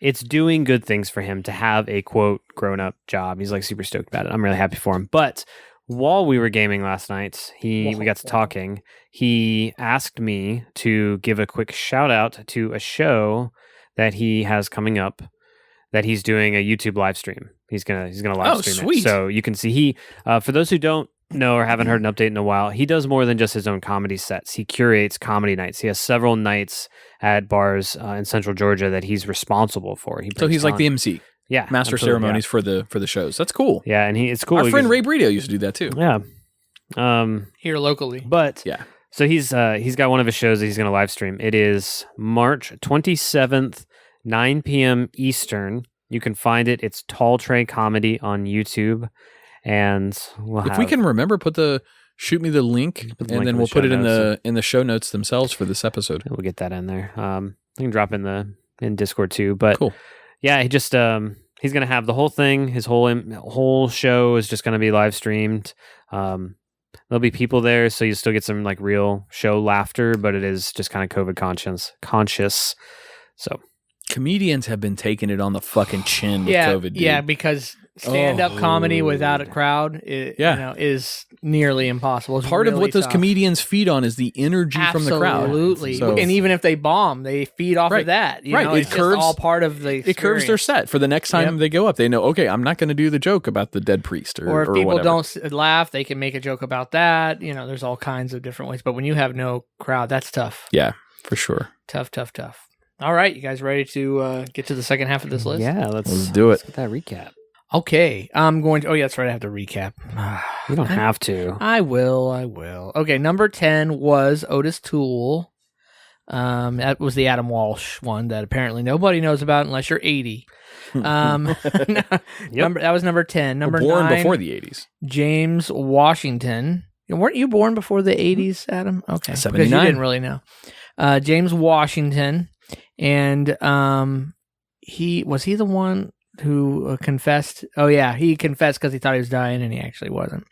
it's doing good things for him to have a quote grown up job. He's like super stoked about it. I'm really happy for him. But while we were gaming last night, we got to talking. He asked me to give a quick shout out to a show that he has coming up, that he's doing a YouTube live stream. He's gonna live stream sweet. it. So you can see for those who don't No, or haven't heard an update in a while. He does more than just his own comedy sets. He curates comedy nights. He has several nights at bars in Central Georgia that he's responsible for. So he's like the MC. Yeah, master ceremonies for the shows. That's cool. Yeah, and it's cool. Our friend Ray Brito used to do that too. Yeah, here locally. but yeah. So he's got one of his shows that he's going to live stream. It is March 27th, 9 p.m. Eastern. You can find it. It's Tall Tray Comedy on YouTube, and if we can remember, shoot me the link, and then we'll put it in the show notes themselves for this episode. We'll get that in there. We can drop in Discord too. But cool. Yeah, he just he's gonna have the whole thing. His whole show is just gonna be live streamed. There'll be people there, so you still get some like real show laughter, but it is just kind of COVID conscious. So comedians have been taking it on the fucking chin with COVID. Dude. Yeah, because stand-up comedy without a crowd is nearly impossible. It's part really of what those tough. comedians feed on is the energy from the crowd. Absolutely. So, and even if they bomb, they feed off of that. You know, it's just all part of the experience. It curves their set for the next time they go up. They know, okay, I'm not going to do the joke about the dead priest or if people whatever. don't laugh, they can make a joke about that. You know, there's all kinds of different ways. But when you have no crowd, that's tough. Yeah, for sure. Tough. All right, you guys ready to get to the second half of this list? Yeah, let's do it. Let's get that recap. Okay, I'm going to... Oh, yeah, that's right. I have to recap. You don't have to. I will. Okay, number 10 was Otis Toole. That was the Adam Walsh one that apparently nobody knows about unless you're 80. That was number 10. Number born 9, before the 80s. James Washington. Weren't you born before the 80s, Adam? Okay. 79. Because you didn't really know. James Washington. And he the one who confessed. Oh yeah, he confessed because he thought he was dying and he actually wasn't.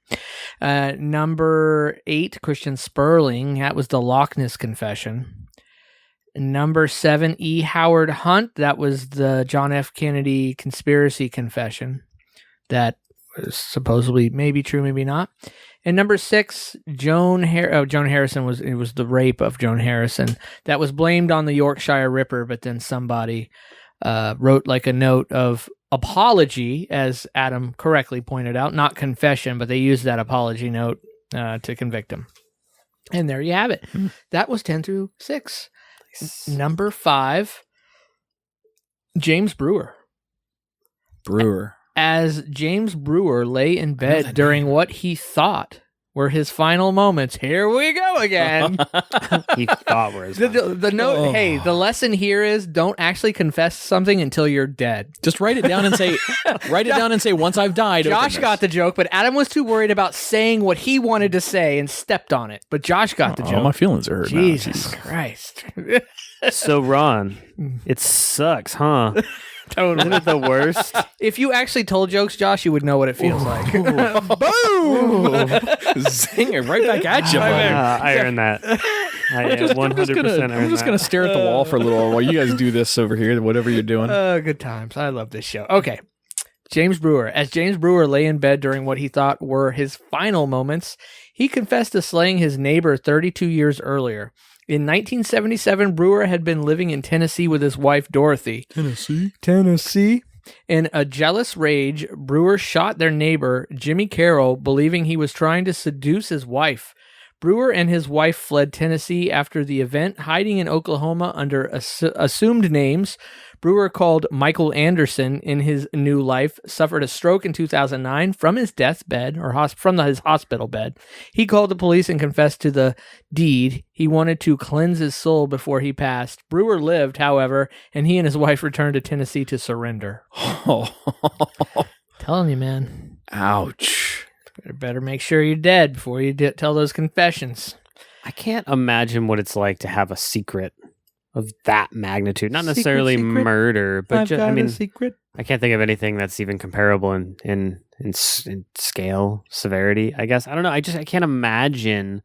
Number 8, Christian Sperling. That was the Loch Ness confession. Number 7, E. Howard Hunt. That was the John F. Kennedy conspiracy confession. That was supposedly maybe true, maybe not. And number 6, Joan Harrison was the rape of Joan Harrison. That was blamed on the Yorkshire Ripper, but then somebody wrote like a note of apology, as Adam correctly pointed out, not confession, but they used that apology note to convict him. And there you have it. That was 10 through 6. Number 5, James Brewer. As James Brewer lay in bed during what he thought were his final moments. Here we go again. He thought were his the note. Hey, the lesson here is don't actually confess something until you're dead. Just write it down and say, once I've died. Josh got the joke, but Adam was too worried about saying what he wanted to say and stepped on it. But Josh got the joke. My feelings are hurt now. Jesus Christ. So Ron, it sucks, huh? Totally. Isn't it the worst? If you actually told jokes, Josh, you would know what it feels like. Boom! Zinger right back at you. I earned that. I 100% I'm just gonna stare at the wall for a little while you guys do this over here, whatever you're doing. Good times. I love this show. Okay. James Brewer. As James Brewer lay in bed during what he thought were his final moments, he confessed to slaying his neighbor 32 years earlier. In 1977, Brewer had been living in Tennessee with his wife, Dorothy. Tennessee. In a jealous rage, Brewer shot their neighbor, Jimmy Carroll, believing he was trying to seduce his wife. Brewer and his wife fled Tennessee after the event, hiding in Oklahoma under assumed names. Brewer, called Michael Anderson in his new life, suffered a stroke in 2009 from his deathbed, or his hospital bed. He called the police and confessed to the deed. He wanted to cleanse his soul before he passed. Brewer lived, however, and he and his wife returned to Tennessee to surrender. Telling you, man. Ouch. Better make sure you're dead before you tell those confessions. I can't imagine what it's like to have a secret of that magnitude. Not necessarily secret. Murder, but I've got a secret. I can't think of anything that's even comparable in scale, severity, I guess. I don't know. I can't imagine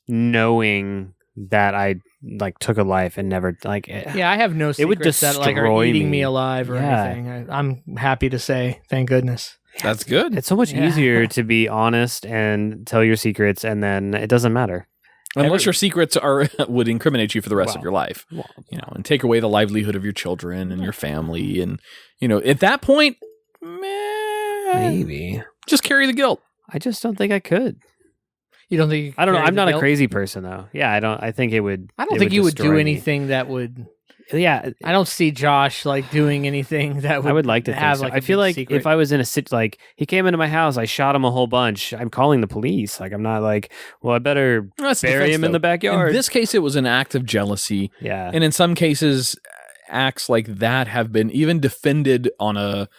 knowing that I like took a life and never like it. Yeah, I have no secrets it would that like are eating me me alive or anything. I'm happy to say, thank goodness. That's good. It's so much easier to be honest and tell your secrets, and then it doesn't matter. Unless your secrets would incriminate you for the rest of your life, and take away the livelihood of your children and your family, and at that point, Maybe just carry the guilt. I just don't think I could. You don't think? I don't know. I'm not a crazy person though. Yeah, I think it would. I don't think you would do anything that would. Yeah, I don't see Josh like doing anything that would. I would like to have think so. like. I feel like secret. if I was in a like he came into my house, I shot him a whole bunch. I'm calling the police. Like I'm not like, well, I better bury him in the backyard. In this case, it was an act of jealousy. Yeah, and in some cases, acts like that have been even defended on a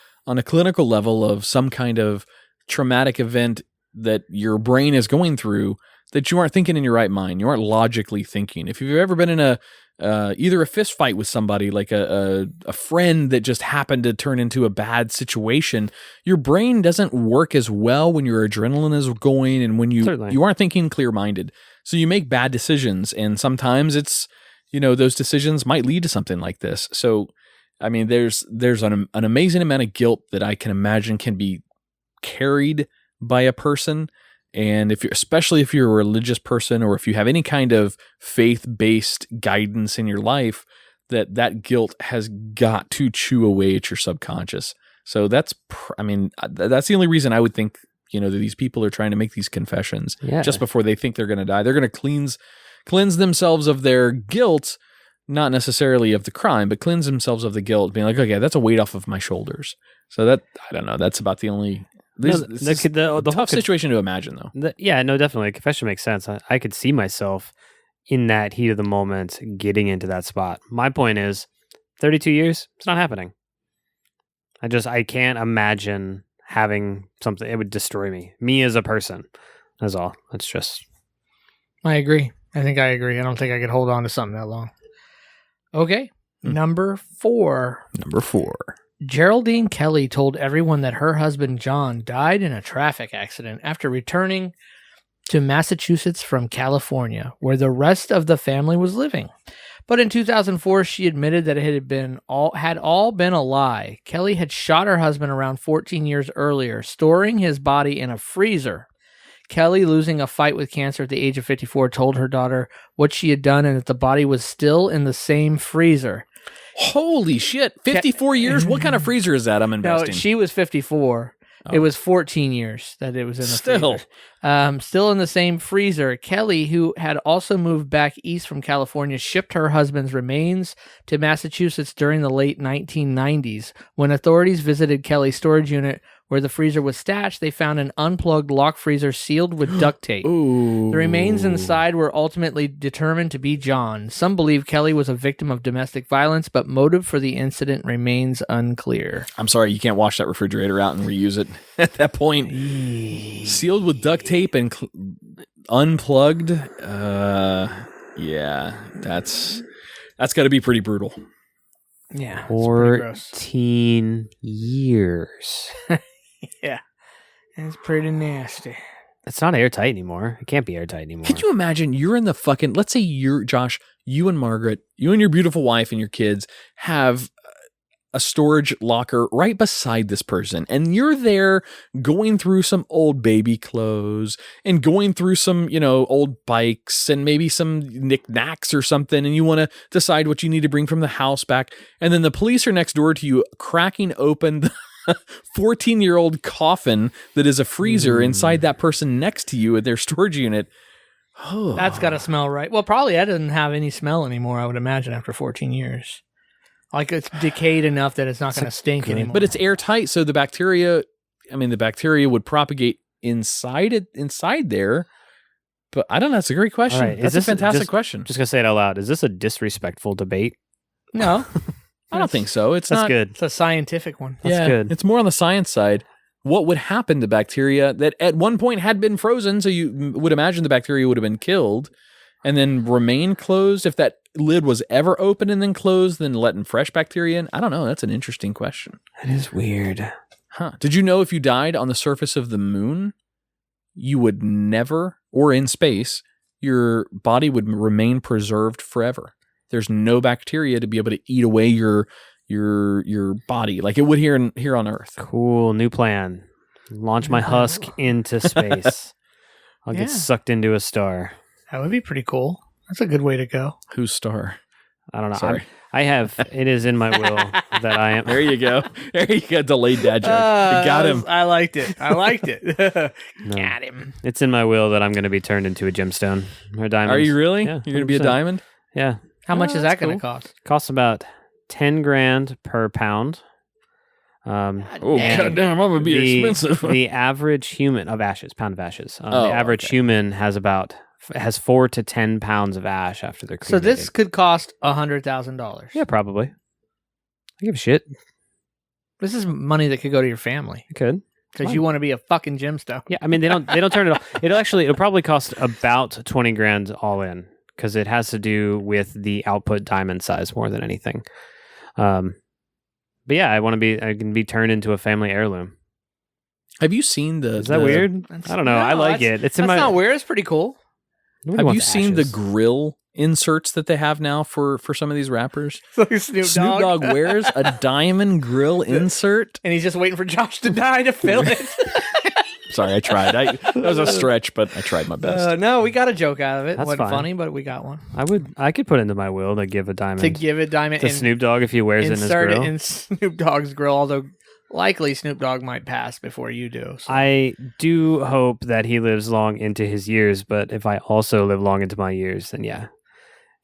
clinical level of some kind of traumatic event that your brain is going through that you aren't thinking in your right mind. You aren't logically thinking. If you've ever been in a either a fist fight with somebody, like a friend that just happened to turn into a bad situation, your brain doesn't work as well when your adrenaline is going and when you aren't thinking clear-minded. So you make bad decisions, and sometimes it's, those decisions might lead to something like this. So, I mean, there's an amazing amount of guilt that I can imagine can be carried by a person. And especially if you're a religious person, or if you have any kind of faith-based guidance in your life, that guilt has got to chew away at your subconscious. So that's the only reason I would think, that these people are trying to make these confessions just before they think they're going to die. They're going to cleanse themselves of their guilt, not necessarily of the crime, but cleanse themselves of the guilt, being like, okay, that's a weight off of my shoulders. So that, I don't know, that's about the only... the tough whole situation to imagine, though. Definitely. Confession makes sense. I could see myself in that heat of the moment getting into that spot. My point is, 32 years, it's not happening. I can't imagine having something. It would destroy me as a person. That's all. That's just. I agree. I agree. I don't think I could hold on to something that long. Okay. Number 4. Geraldine Kelly told everyone that her husband John died in a traffic accident after returning to Massachusetts from California, where the rest of the family was living. But in 2004, she admitted that it had all been a lie. Kelly had shot her husband around 14 years earlier, storing his body in a freezer. Kelly, losing a fight with cancer at the age of 54, told her daughter what she had done and that the body was still in the same freezer. Holy shit. 54 years? What kind of freezer is that I'm investing? No, she was 54. Oh. It was 14 years that it was in the freezer. Still in the same freezer. Kelly, who had also moved back east from California, shipped her husband's remains to Massachusetts during the late 1990s. When authorities visited Kelly's storage unit where the freezer was stashed, they found an unplugged lock freezer sealed with duct tape. Ooh. The remains inside were ultimately determined to be John. Some believe Kelly was a victim of domestic violence, but motive for the incident remains unclear. I'm sorry, you can't wash that refrigerator out and reuse it at that point. Sealed with duct tape and unplugged. Yeah, that's got to be pretty brutal. Yeah, 14 years. Yeah, it's pretty nasty. It's not airtight anymore. It can't be airtight anymore. Could you imagine you're in the fucking, let's say you're, Josh, you and Margaret, you and your beautiful wife and your kids have a storage locker right beside this person, and you're there going through some old baby clothes and going through some, old bikes and maybe some knickknacks or something, and you want to decide what you need to bring from the house back, and then the police are next door to you cracking open the 14-year-old coffin that is a freezer inside that person next to you at their storage unit. Oh. That's got to smell right. Well, probably that doesn't have any smell anymore, I would imagine, after 14 years. Like it's decayed enough that it's not going to stink anymore. But it's airtight, so the bacteria would propagate inside there. But I don't know. That's a great question. Right. That's a fantastic question. Just going to say it out loud. Is this a disrespectful debate? No. I don't think so. That's not good. It's a scientific one. That's good. It's more on the science side. What would happen to bacteria that at one point had been frozen, so you would imagine the bacteria would have been killed, and then remain closed? If that lid was ever open and then closed, then letting fresh bacteria in? I don't know. That's an interesting question. That is weird. Huh. Did you know if you died on the surface of the moon, you would never, or in space, your body would remain preserved forever? There's no bacteria to be able to eat away your body like it would here on Earth. Cool. New plan. Launch my husk into space. I'll get sucked into a star. That would be pretty cool. That's a good way to go. Whose star? I don't know. Sorry. It is in my will that I am. There you go. There you go. Delayed dad joke. You got him. I liked it. No. Got him. It's in my will that I'm going to be turned into a gemstone or diamond. Are you really? Yeah, You're going to be a 100%. diamond? Yeah. How much is that that's going to cool. cost? Costs about 10 grand per pound. Oh, Dang. goddamn. I'm going to be expensive. The average human of ashes, pound of ashes. Oh, the average okay. human has 4 to 10 pounds of ash after they're So cremated. this could cost $100,000. Yeah, probably. I give a shit. This is money that could go to your family I could. because you want to be a fucking gemstone. Yeah, I mean they don't turn it off. It'll probably cost about 20 grand all in because it has to do with the output diamond size more than anything. But yeah, I can be turned into a family heirloom. Have you seen the... Is that weird? That's- I don't know. I no, like that's- it. It's in That's my. not weird. It's pretty cool. Nobody Have you wants seen the ashes. grill inserts that they have now for some of these rappers? It's like Snoop Snoop Dogg wears a diamond grill insert. and he's just waiting for Josh to die to fill it. Sorry, I tried. That was a stretch, but I tried my best. No, we got a joke out of it. That's Wasn't fine. funny, but we got one. I could put into my will to give a diamond To give it diamond to and Snoop Dogg if he wears it in his insert grill. it in Snoop Dogg's grill, although likely Snoop Dogg might pass before you do. So. I do hope that he lives long into his years, but if I also live long into my years, then yeah,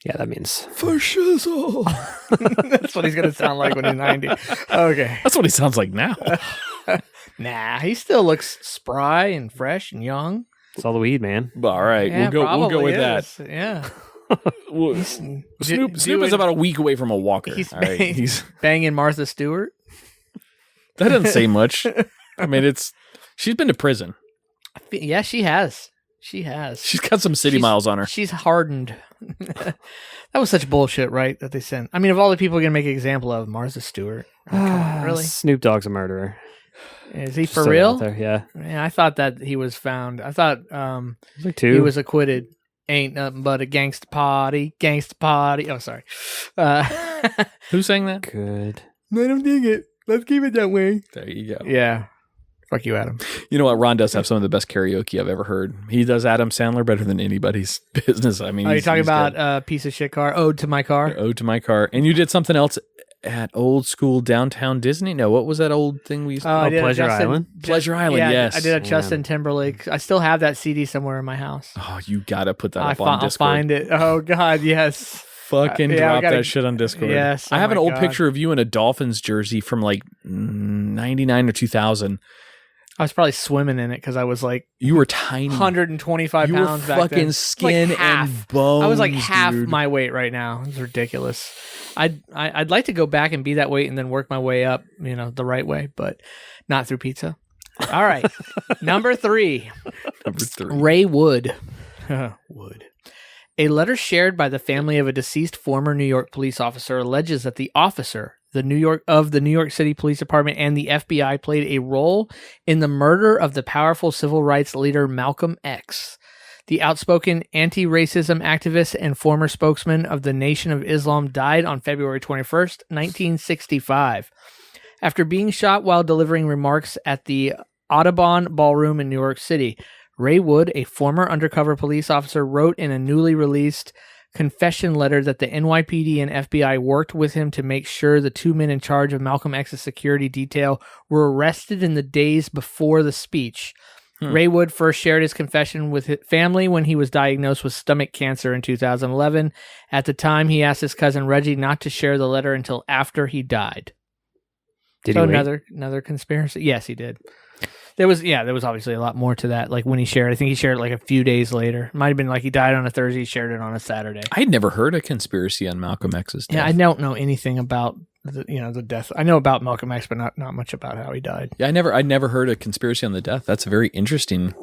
that means For shizzle. That's what he's going to sound like when he's 90. Okay. That's what he sounds like now. Nah, he still looks spry and fresh and young. it's all the weed, man. All right, Yeah, we'll go probably with is. Yeah. that. Well, Snoop is about a week away from a walker. He's All right, he's banging Martha Stewart. that doesn't say much. I mean, she's been to prison. Yeah, she has. She has. She's got some city miles on her. She's hardened. That was such bullshit, right? That they sent. I mean, of all the people you're gonna make an example of, Martha Stewart. Oh, come on, really? Snoop Dogg's a murderer. Is he Just for throw it real? out there, yeah. Yeah, I thought that he was found. I thought He's like 2. he was acquitted. Ain't nothing but a gangsta party. Gangsta party. Oh, sorry. Who's saying that? good. I don't dig it. Let's keep it that way. There you go. Yeah. Fuck you, Adam. You know what? Ron does have some of the best karaoke I've ever heard. He does Adam Sandler better than anybody's business. I mean, Are you he's talking about good. piece of shit car? Ode to my car? Ode to My Car? And you did something else at old school downtown Disney? No, what was that old thing we used to I did a Pleasure Island? Pleasure Island, yeah, yes. I did a Man. Justin Timberlake. I still have that CD somewhere in my house. Oh, you gotta put that up on I'll Discord. find it. Oh, God, yes. Fucking Yeah, I drop gotta- that shit on Discord. Yes, I oh have an my old God. picture of you in a Dolphins jersey from like 99 or 2000. I was probably swimming in it because I was like You were tiny. 125 you pounds were back then. fucking Like skin half. and bones. I was like half dude. my weight right now. It's ridiculous. I'd like to go back and be that weight and then work my way up, the right way, but not through pizza. All right. Number 3. Number 3. Ray Wood. Wood. A letter shared by the family of a deceased former New York police officer alleges that the officer, the New York City Police Department and the FBI played a role in the murder of the powerful civil rights leader Malcolm X. The outspoken anti-racism activist and former spokesman of the Nation of Islam died on February 21st, 1965. After being shot while delivering remarks at the Audubon Ballroom in New York City, Ray Wood, a former undercover police officer, wrote in a newly released confession letter that the NYPD and FBI worked with him to make sure the 2 men in charge of Malcolm X's security detail were arrested in the days before the speech. Ray Wood first shared his confession with his family when he was diagnosed with stomach cancer in 2011. At the time, he asked his cousin Reggie not to share the letter until after he died. Did So he wait? another conspiracy? Yes, he did. There was obviously a lot more to that. Like when he shared, I think he shared it like a few days later. It might have been like he died on a Thursday, he shared it on a Saturday. I'd never heard a conspiracy on Malcolm X's death. Yeah, I don't know anything about the death. I know about Malcolm X, but not much about how he died. Yeah, I never heard a conspiracy on the death. That's a very interesting.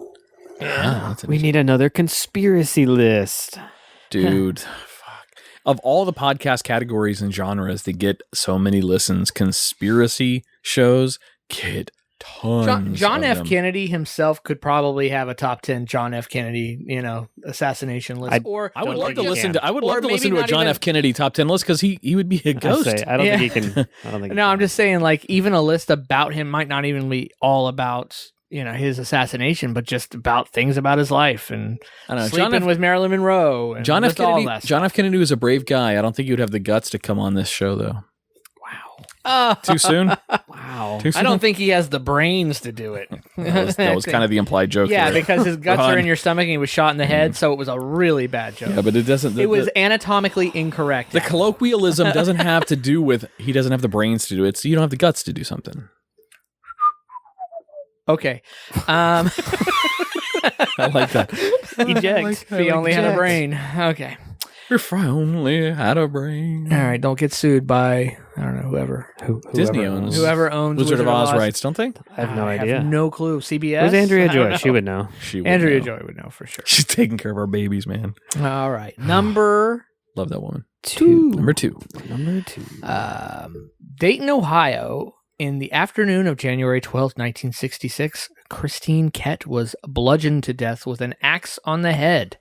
Yeah, We need another conspiracy list. dude. Fuck. Of all the podcast categories and genres that get so many listens, conspiracy shows get tons. John of F. them. Kennedy himself could probably have a top 10 John F. Kennedy, assassination list. I I would Don't love think to he listen can. to. I would Or love to maybe listen to a not John even- F. Kennedy top 10 list because he would be a ghost. I don't think he Yeah. can. I don't think. No, I'm just saying, like, even a list about him might not even be all about his assassination, but just about things about his life and I don't know. sleeping with Marilyn Monroe. And John F. just all Kennedy. that John stuff. F. Kennedy was a brave guy. I don't think he would have the guts to come on this show, though. Wow. Too soon? Wow. Too soon? I don't think he has the brains to do it. That was kind of the implied joke. Yeah, there. because his guts Ron. are in your stomach and he was shot in the head, so it was a really bad joke. Yeah, but it doesn't. It was anatomically incorrect. The colloquialism doesn't have to do with he doesn't have the brains to do it, so you don't have the guts to do something. Okay. I like that. Eject. If he only had a brain. Okay. If I only had a brain. All right. Don't get sued by, I don't know, whoever. Disney owns Whoever owns Wizard of Oz rights, don't they? I have no I idea. have no clue. CBS? Where's Andrea I don't Joy? know. She would know. She would Andrea know. Joy would know for sure. She's taking care of our babies, man. All right. Number Love that woman. 2. Number 2. Number 2. Dayton, Ohio. In the afternoon of January 12th, 1966, Christine Kett was bludgeoned to death with an axe on the head.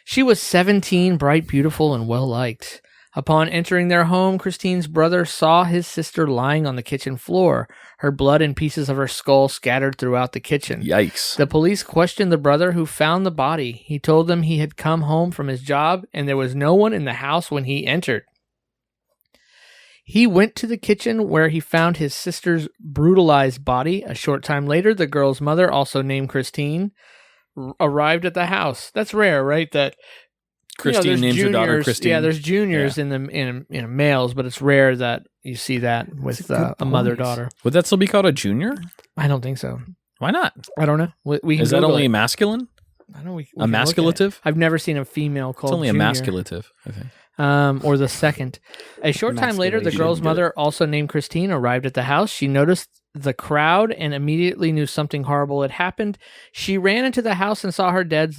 She was 17, bright, beautiful, and well-liked. Upon entering their home, Christine's brother saw his sister lying on the kitchen floor, her blood and pieces of her skull scattered throughout the kitchen. Yikes. The police questioned the brother who found the body. He told them he had come home from his job and there was no one in the house when he entered. He went to the kitchen where he found his sister's brutalized body. A short time later, the girl's mother, also named Christine, arrived at the house. That's rare, right? That Christine there's names her daughter juniors- Christine. Yeah, there's juniors in males, but it's rare that you see that with a mother-daughter. Would that still be called a junior? I don't think so. Why not? I don't know. We can Is that Google only it. masculine? I know we A can look at it. masculative? I've never seen a female called It's only junior. a masculative, I think. Or the second. A short time later, the Masculation. girl's Didn't get mother, also named Christine, arrived at the house. She noticed the crowd and immediately knew something horrible had happened. She ran into the house and saw her dead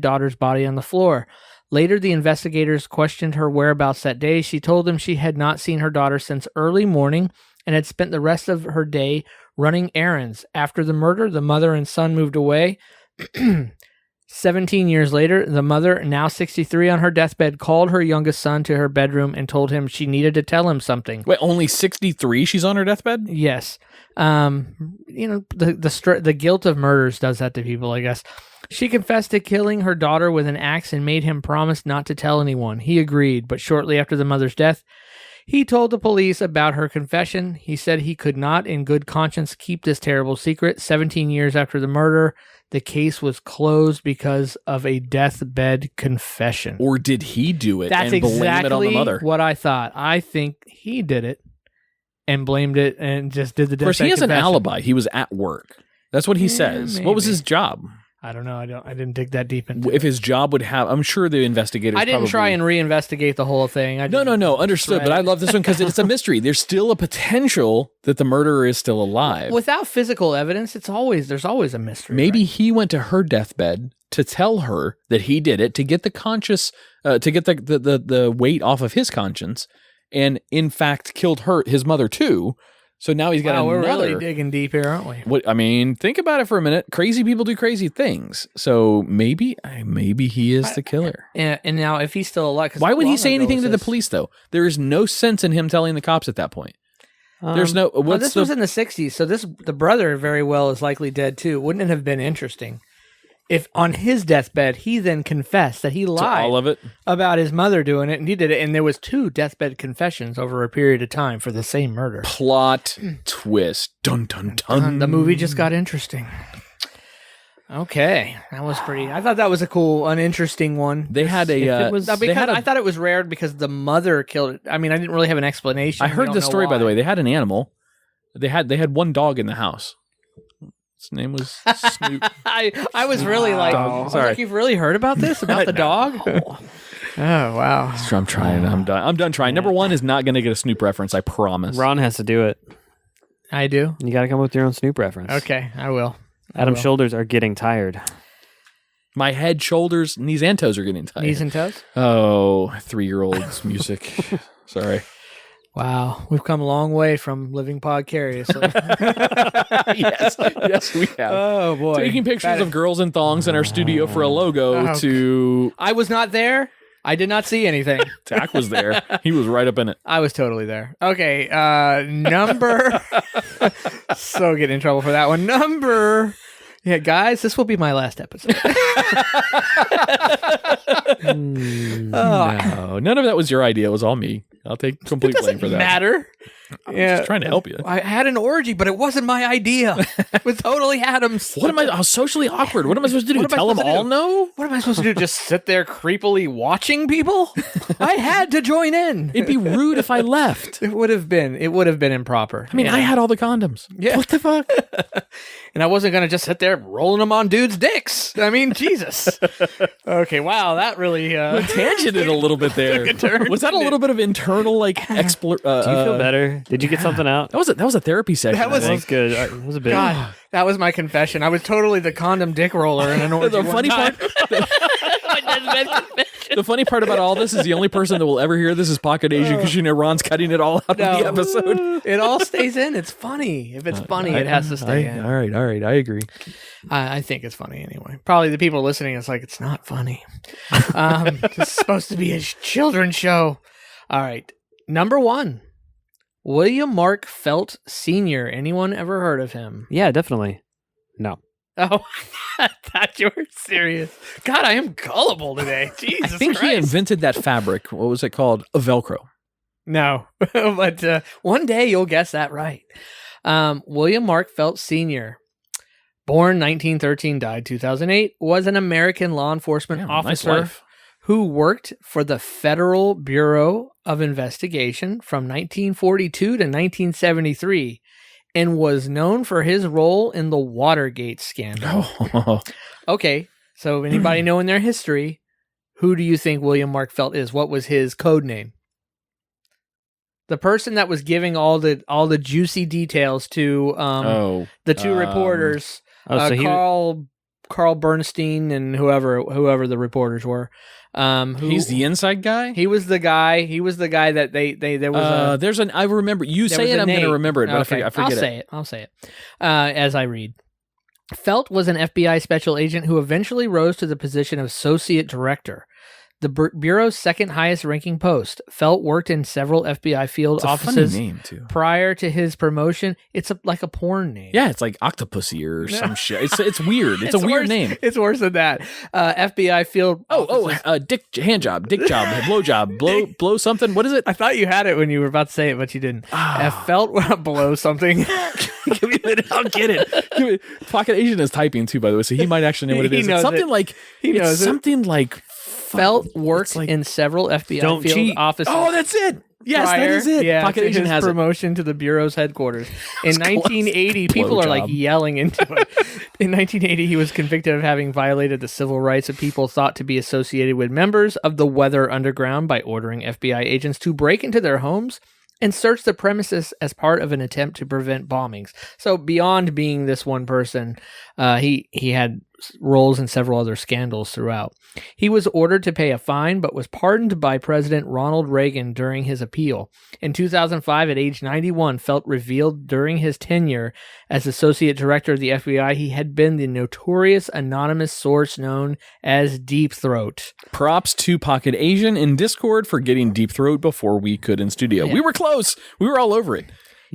daughter's body on the floor. Later, the investigators questioned her whereabouts that day. She told them she had not seen her daughter since early morning and had spent the rest of her day running errands. After the murder, the mother and son moved away. 17 years later, the mother, now 63 on her deathbed, called her youngest son to her bedroom and told him she needed to tell him something. Wait, only 63 she's on her deathbed? Yes. The guilt of murders does that to people, I guess. She confessed to killing her daughter with an axe and made him promise not to tell anyone. He agreed, but shortly after the mother's death, he told the police about her confession. He said he could not, in good conscience, keep this terrible secret. 17 years after the murder, the case was closed because of a deathbed confession. Or did he do it That's and blame exactly it on the mother? what I thought. I think he did it and blamed it and just did the Of course, deathbed he has an confession. alibi. He was at work. That's what he says. What was maybe. his job? I don't know. I didn't dig that deep into If it. his job would have, I'm sure the investigators. I didn't probably, try and reinvestigate the whole thing. I just No, understood. read But I it. love this one because it's a mystery. There's still a potential that the murderer is still alive. Without physical evidence, there's always a mystery. Maybe right? he went to her deathbed to tell her that he did it to get the conscious, to get the weight off of his conscience, and in fact killed his mother too. So now he's got Wow, another. we're really digging deep here, aren't we? What I mean, think about it for a minute. Crazy people do crazy things. So maybe he is the killer. And now, if he's still alive, 'cause Why how would he long say ago anything was to the this? police though? There is no sense in him telling the cops at that point. There's no. Well, What's this the? was in the 60s, so the brother very well is likely dead too. Wouldn't it have been interesting if on his deathbed he then confessed that he to lied all of it. about his mother doing it and he did it, and there was 2 deathbed confessions over a period of time for the same murder. Plot twist. Dun dun dun. The movie just got interesting. Okay, that was pretty. I thought that was an interesting one. They had a. Because they had a I thought it was rare because the mother killed it. I mean, I didn't really have an explanation. I We heard don't this know story by the why. way. They had an animal. They had one dog in the house. His name was Snoop. I was really like, Dog. I was Sorry. like, you've really heard about this about the dog? Oh wow! I'm trying. I'm done. I'm done trying. Number 1 is not going to get a Snoop reference. I promise. Ron has to do it. I do. You got to come up with your own Snoop reference. Okay, I will. Adam's shoulders are getting tired. My head, shoulders, knees, and toes are getting tired. Knees and toes. Oh, 3-year-olds music. Sorry. Wow, we've come a long way from living vicariously. yes, we have. Oh boy, Taking pictures of girls in thongs in our studio for a logo Oh, to. I was not there. I did not see anything. Tach was there. He was right up in it. I was totally there. Okay, number. So get in trouble for that one. Yeah, guys, this will be my last episode. No, none of that was your idea. It was all me. I'll take complete blame for that. Matter. I'm just trying to help you. I had an orgy, but it wasn't my idea. It was totally Adam's. What am I? How socially awkward. What am I supposed to do? Tell them all no? What am I supposed to do? Just sit there creepily watching people? I had to join in. It'd be rude if I left. It would have been improper. I mean, I had all the condoms. Yeah. What the fuck? And I wasn't going to just sit there rolling them on dudes' dicks. I mean, Jesus. Okay, wow, that really Tangented a little bit there. Was that a little bit of internal like Do you feel better? Did you get something out? That was a therapy session. That was- That was good. That was a bit. God, that was my confession. I was totally the condom dick roller in an orgy. The funny part. The funny part about all this is the only person that will ever hear this is Pocket Asian because Ron's cutting it all out of the episode. It all stays in. It's funny. If it's funny, it has to stay in. All right. I agree. I think it's funny anyway. Probably the people listening, it's like, it's not funny. It's supposed to be a children's show. All right. Number 1. William Mark Felt Sr. Anyone ever heard of him? Yeah, definitely. No. Oh, I thought you were serious. God, I am gullible today. Jesus I think Christ. he invented that fabric. What was it called? A Velcro. No, but one day you'll guess that right. William Mark Felt Sr., born 1913, died 2008, was an American law enforcement Yeah, nice officer life. who worked for the Federal Bureau of Investigation from 1942 to 1973 and was known for his role in the Watergate scandal. Oh. Okay, so anybody knowing their history, who do you think William Mark Felt is? What was his code name? The person that was giving all the juicy details to the two reporters, So he Carl Bernstein and whoever the reporters were. He's the inside guy? He was the guy. He was the guy that there was I remember. You there say was it, a I'm going to name. remember it, but Okay, I forget it. I'll say it as I read. Felt was an FBI special agent who eventually rose to the position of associate director, the Bureau's second highest ranking post. Felt worked in several FBI field It's a offices funny name, too. prior to his promotion. It's like a porn name. Yeah, it's like Octopussy or some shit. It's weird. It's a weird worse. name. It's worse than that. FBI field. offices. Dick hand job, blow job, blow something. What is it? I thought you had it when you were about to say it, but you didn't. Felt blow something. Give me a minute, I'll get it. Pocket Asian is typing too, by the way, so he might actually know what it He is. knows It's something it. like He knows it. something like Felt worked like- in several FBI Don't field cheat. offices. Oh, that's it. Yes, that prior, is it. Yeah, Pocket to Asian his has it. promotion to the Bureau's headquarters. In It's close. 1980, people are like Blowjob. yelling into it. In 1980, he was convicted of having violated the civil rights of people thought to be associated with members of the Weather Underground by ordering FBI agents to break into their homes and search the premises as part of an attempt to prevent bombings. So beyond being this one person, he had roles in several other scandals throughout. He was ordered to pay a fine, but was pardoned by President Ronald Reagan during his appeal. In 2005, at age 91, Felt revealed during his tenure as Associate Director of the FBI, he had been the notorious anonymous source known as Deep Throat. Props to Pocket Asian in Discord for getting Deep Throat before we could in studio. Yeah. We were close. We were all over it.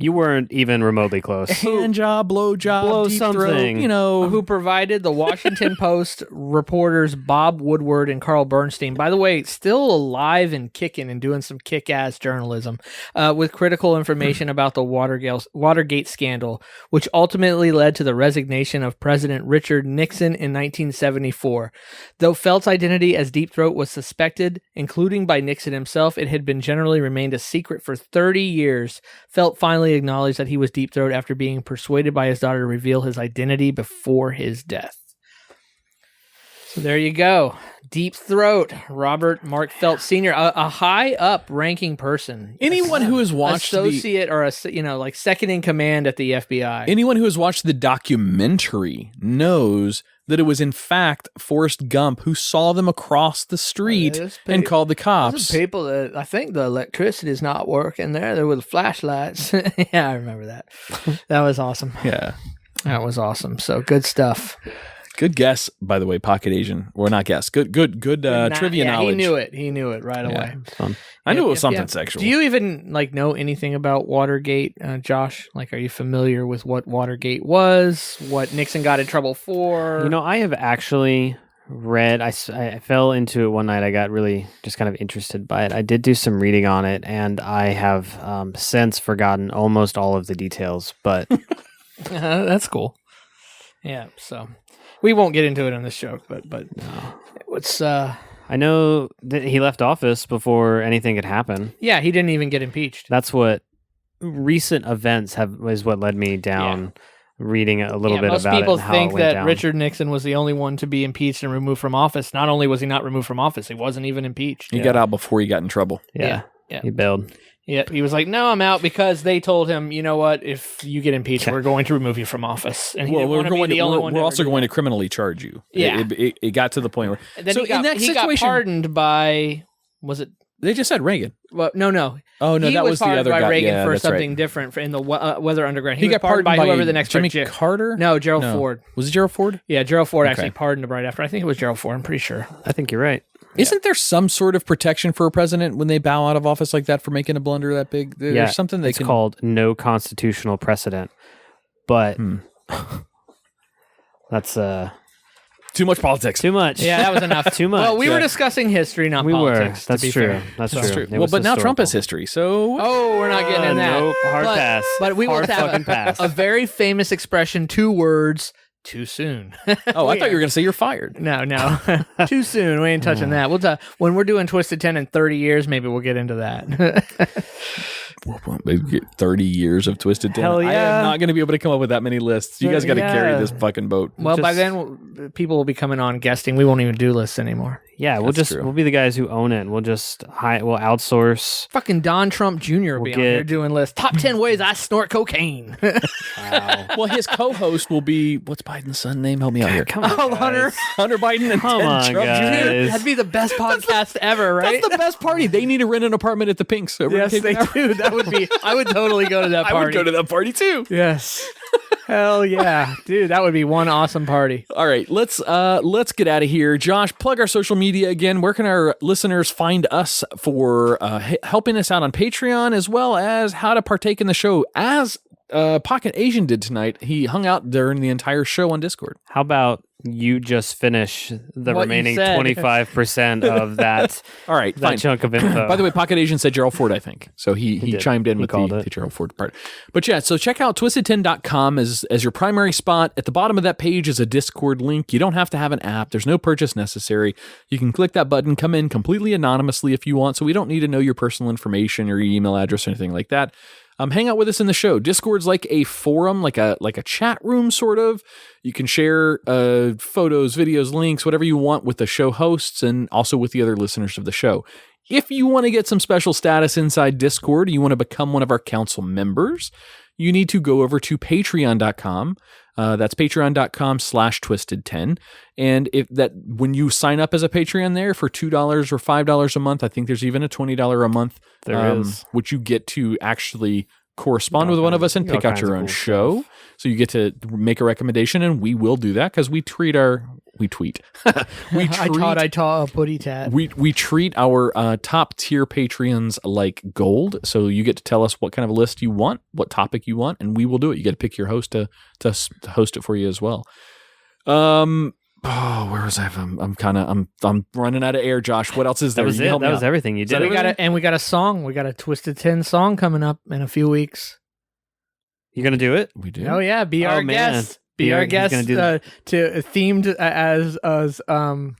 You weren't even remotely close. Hand job, blow job, Blow deep something. throat, you know. Who provided the Washington Post reporters Bob Woodward and Carl Bernstein. By the way, still alive and kicking and doing some kick-ass journalism with critical information about the Watergate scandal, which ultimately led to the resignation of President Richard Nixon in 1974. Though Felt's identity as Deep Throat was suspected, including by Nixon himself, it had been generally remained a secret for 30 years. Felt finally acknowledged that he was Deep Throat after being persuaded by his daughter to reveal his identity before his death. So there you go. Deep Throat, Robert Mark Felt Sr., a high up ranking person. Anyone who has watched associate or like second in command at the FBI. anyone who has watched the documentary knows that it was in fact Forrest Gump who saw them across the street there's and pe- called the Those cops. are people that I think the electricity is not working there. There were flashlights. Yeah, I remember that. That was awesome. Yeah. That was awesome. So good stuff. Good guess, by the way, Pocket Asian. Or not guess. Good trivia knowledge. He knew it right away. It's fun. I knew it was something sexual. Do you even know anything about Watergate, Josh? Like, are you familiar with what Watergate was? What Nixon got in trouble for? I have actually read. I fell into it one night. I got really just kind of interested by it. I did do some reading on it, and I have since forgotten almost all of the details. But that's cool. Yeah. So. We won't get into it on this show, but what's I know that he left office before anything could happen. Yeah, he didn't even get impeached. That's what recent events is what led me down reading a little bit about it. Most people and how think it went that down. Richard Nixon was the only one to be impeached and removed from office. Not only was he not removed from office, he wasn't even impeached. He got out before he got in trouble. Yeah. He bailed. Yeah, he was like, "No, I'm out," because they told him, "You know what? If you get impeached, we're going to remove you from office." And we're also going to criminally charge you. Yeah, it got to the point where. And then so he got pardoned by. Was it? They just said Reagan. Well, no. Oh no, that was the other guy. guy. Reagan for that's something right. different in the Weather Underground. He got pardoned by whoever the next Jimmy Carter. No, Gerald Ford. Was it Gerald Ford? Yeah, Gerald Ford actually pardoned him right after. I think it was Gerald Ford. I'm pretty sure. I think you're right. Isn't there some sort of protection for a president when they bow out of office like that for making a blunder that big? There's something it's called no constitutional precedent. But that's too much politics. Too much. Yeah, that was enough. Too much. Well, we were discussing history, not politics. That's true. Fair. That's true. Well, but now Trump is history, so we're not getting in that. Nope, hard pass. But we will fucking have pass. a very famous expression, 2 words. Too soon. I thought you were going to say you're fired. No. Too soon. We ain't touching that. We'll when we're doing Twisted 10 in 30 years, maybe we'll get into that. Maybe get 30 years of Twisted 10. Hell yeah. I am not going to be able to come up with that many lists. You guys got to carry this fucking boat. Well, by then, people will be coming on guesting. We won't even do lists anymore. Yeah, we'll be the guys who own it. We'll just we'll outsource. Fucking Don Trump Jr. will be on here doing lists. Top 10 ways I snort cocaine. Wow. Well, his co-host will be, what's Biden's son name? Help me out here. Come on, Hunter Biden and Come on, Trump guys. Jr. That'd be the best podcast ever, right? That's the best party. They need to rent an apartment at the Pinks. Yes, they do. That would be. I would totally go to that party. I would go to that party too. Yes. Hell yeah, dude! That would be one awesome party. All right, let's get out of here. Josh, plug our social media again. Where can our listeners find us for helping us out on Patreon, as well as how to partake in the show? As Pocket Asian did tonight, he hung out during the entire show on Discord. How about you just finish the What you remaining said. 25% of that? All right, that fine. chunk of info. By the way, Pocket Asian said Gerald Ford, I think. So he did. chimed in He with called the it. Gerald Ford part. But yeah, so check out twisted10.com as your primary spot. At the bottom of that page is a Discord link. You don't have to have an app. There's no purchase necessary. You can click that button, come in completely anonymously if you want. So we don't need to know your personal information or your email address or anything like that. Hang out with us in the show. Discord's like a forum, like a chat room, sort of. You can share photos, videos, links, whatever you want with the show hosts and also with the other listeners of the show. If you want to get some special status inside Discord, you want to become one of our council members, you need to go over to patreon.com. That's patreon.com/twisted10. And when you sign up as a Patreon there for $2 or $5 a month, I think there's even a $20 a month, There is. which you get to actually correspond with one of us and pick out your own show. So you get to make a recommendation, and we will do that because we tweet. I taught a putty tat. We treat our top tier Patreons like gold. So you get to tell us what kind of a list you want, what topic you want, and we will do it. You get to pick your host to host it for you as well. Where was I? I'm running out of air, Josh. What else is there? That was You it. help me That was out. everything you did. We got a song. We got a Twisted 10 song coming up in a few weeks. You gonna do it? We do. Oh yeah, be our man. guest. Be our He's guest gonna do that. to themed as the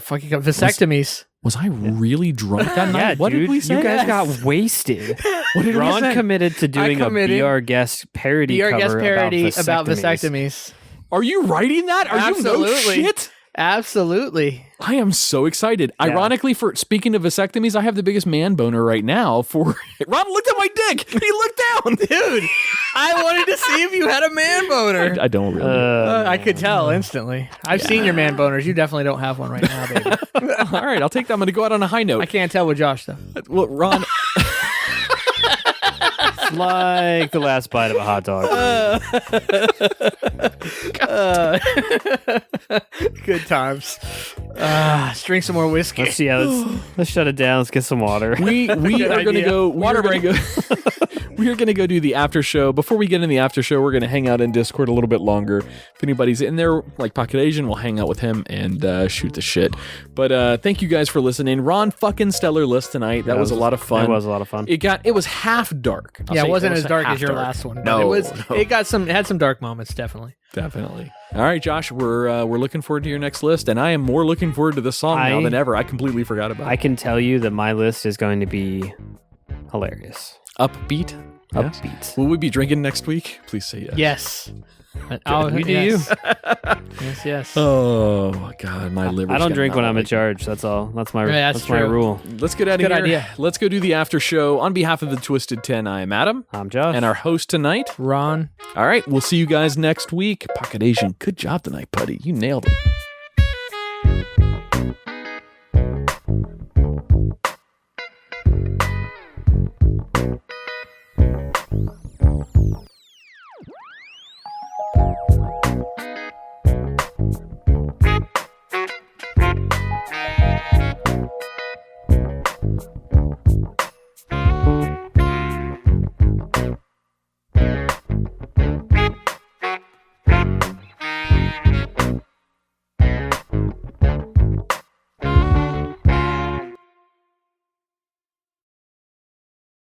fucking vasectomies. Was I really drunk that night? Yeah, What dude, did we say? You guys got wasted. What did we Ron say? committed to doing a committed. Be Our Guest parody Be our cover guest parody about vasectomies. vasectomies. Are you writing that? Are you no Absolutely. shit? Absolutely. I am so excited. Yeah. Ironically, for speaking of vasectomies, I have the biggest man boner right now. For Ron looked at my dick. He looked down, Dude, I wanted to see if you had a man boner. I don't really. I could tell instantly. I've seen your man boners. You definitely don't have one right now, baby. All right, I'll take that. I'm going to go out on a high note. I can't tell with Josh, though. Well, Ron, Like the last bite of a hot dog. Good times. Let's drink some more whiskey. Let's shut it down. Let's get some water. We are going to go. Water break. We are going to go do the after show. Before we get in the after show, we're going to hang out in Discord a little bit longer. If anybody's in there, like Pocket Asian, we'll hang out with him and shoot the shit. But thank you guys for listening. Ron, fucking stellar list tonight. That was a lot of fun. It was a lot of fun. It was half dark. It wasn't as dark as your last one. No, it had some dark moments, definitely. Definitely. All right, Josh, we're looking forward to your next list, and I am more looking forward to this song now than ever. I completely forgot about it. I can tell you that my list is going to be hilarious. Upbeat. Upbeat. Will we be drinking next week? Please say yes. Yes. You do you. Yes. Oh God, my liver. I don't drink when I'm in charge. That's all. That's my rule. Let's get out of here. Idea. Let's go do the after show. On behalf of the Twisted 10, I am Adam. I'm Josh. And our host tonight, Ron. All right, we'll see you guys next week. Pocket Asian, good job tonight, buddy. You nailed it.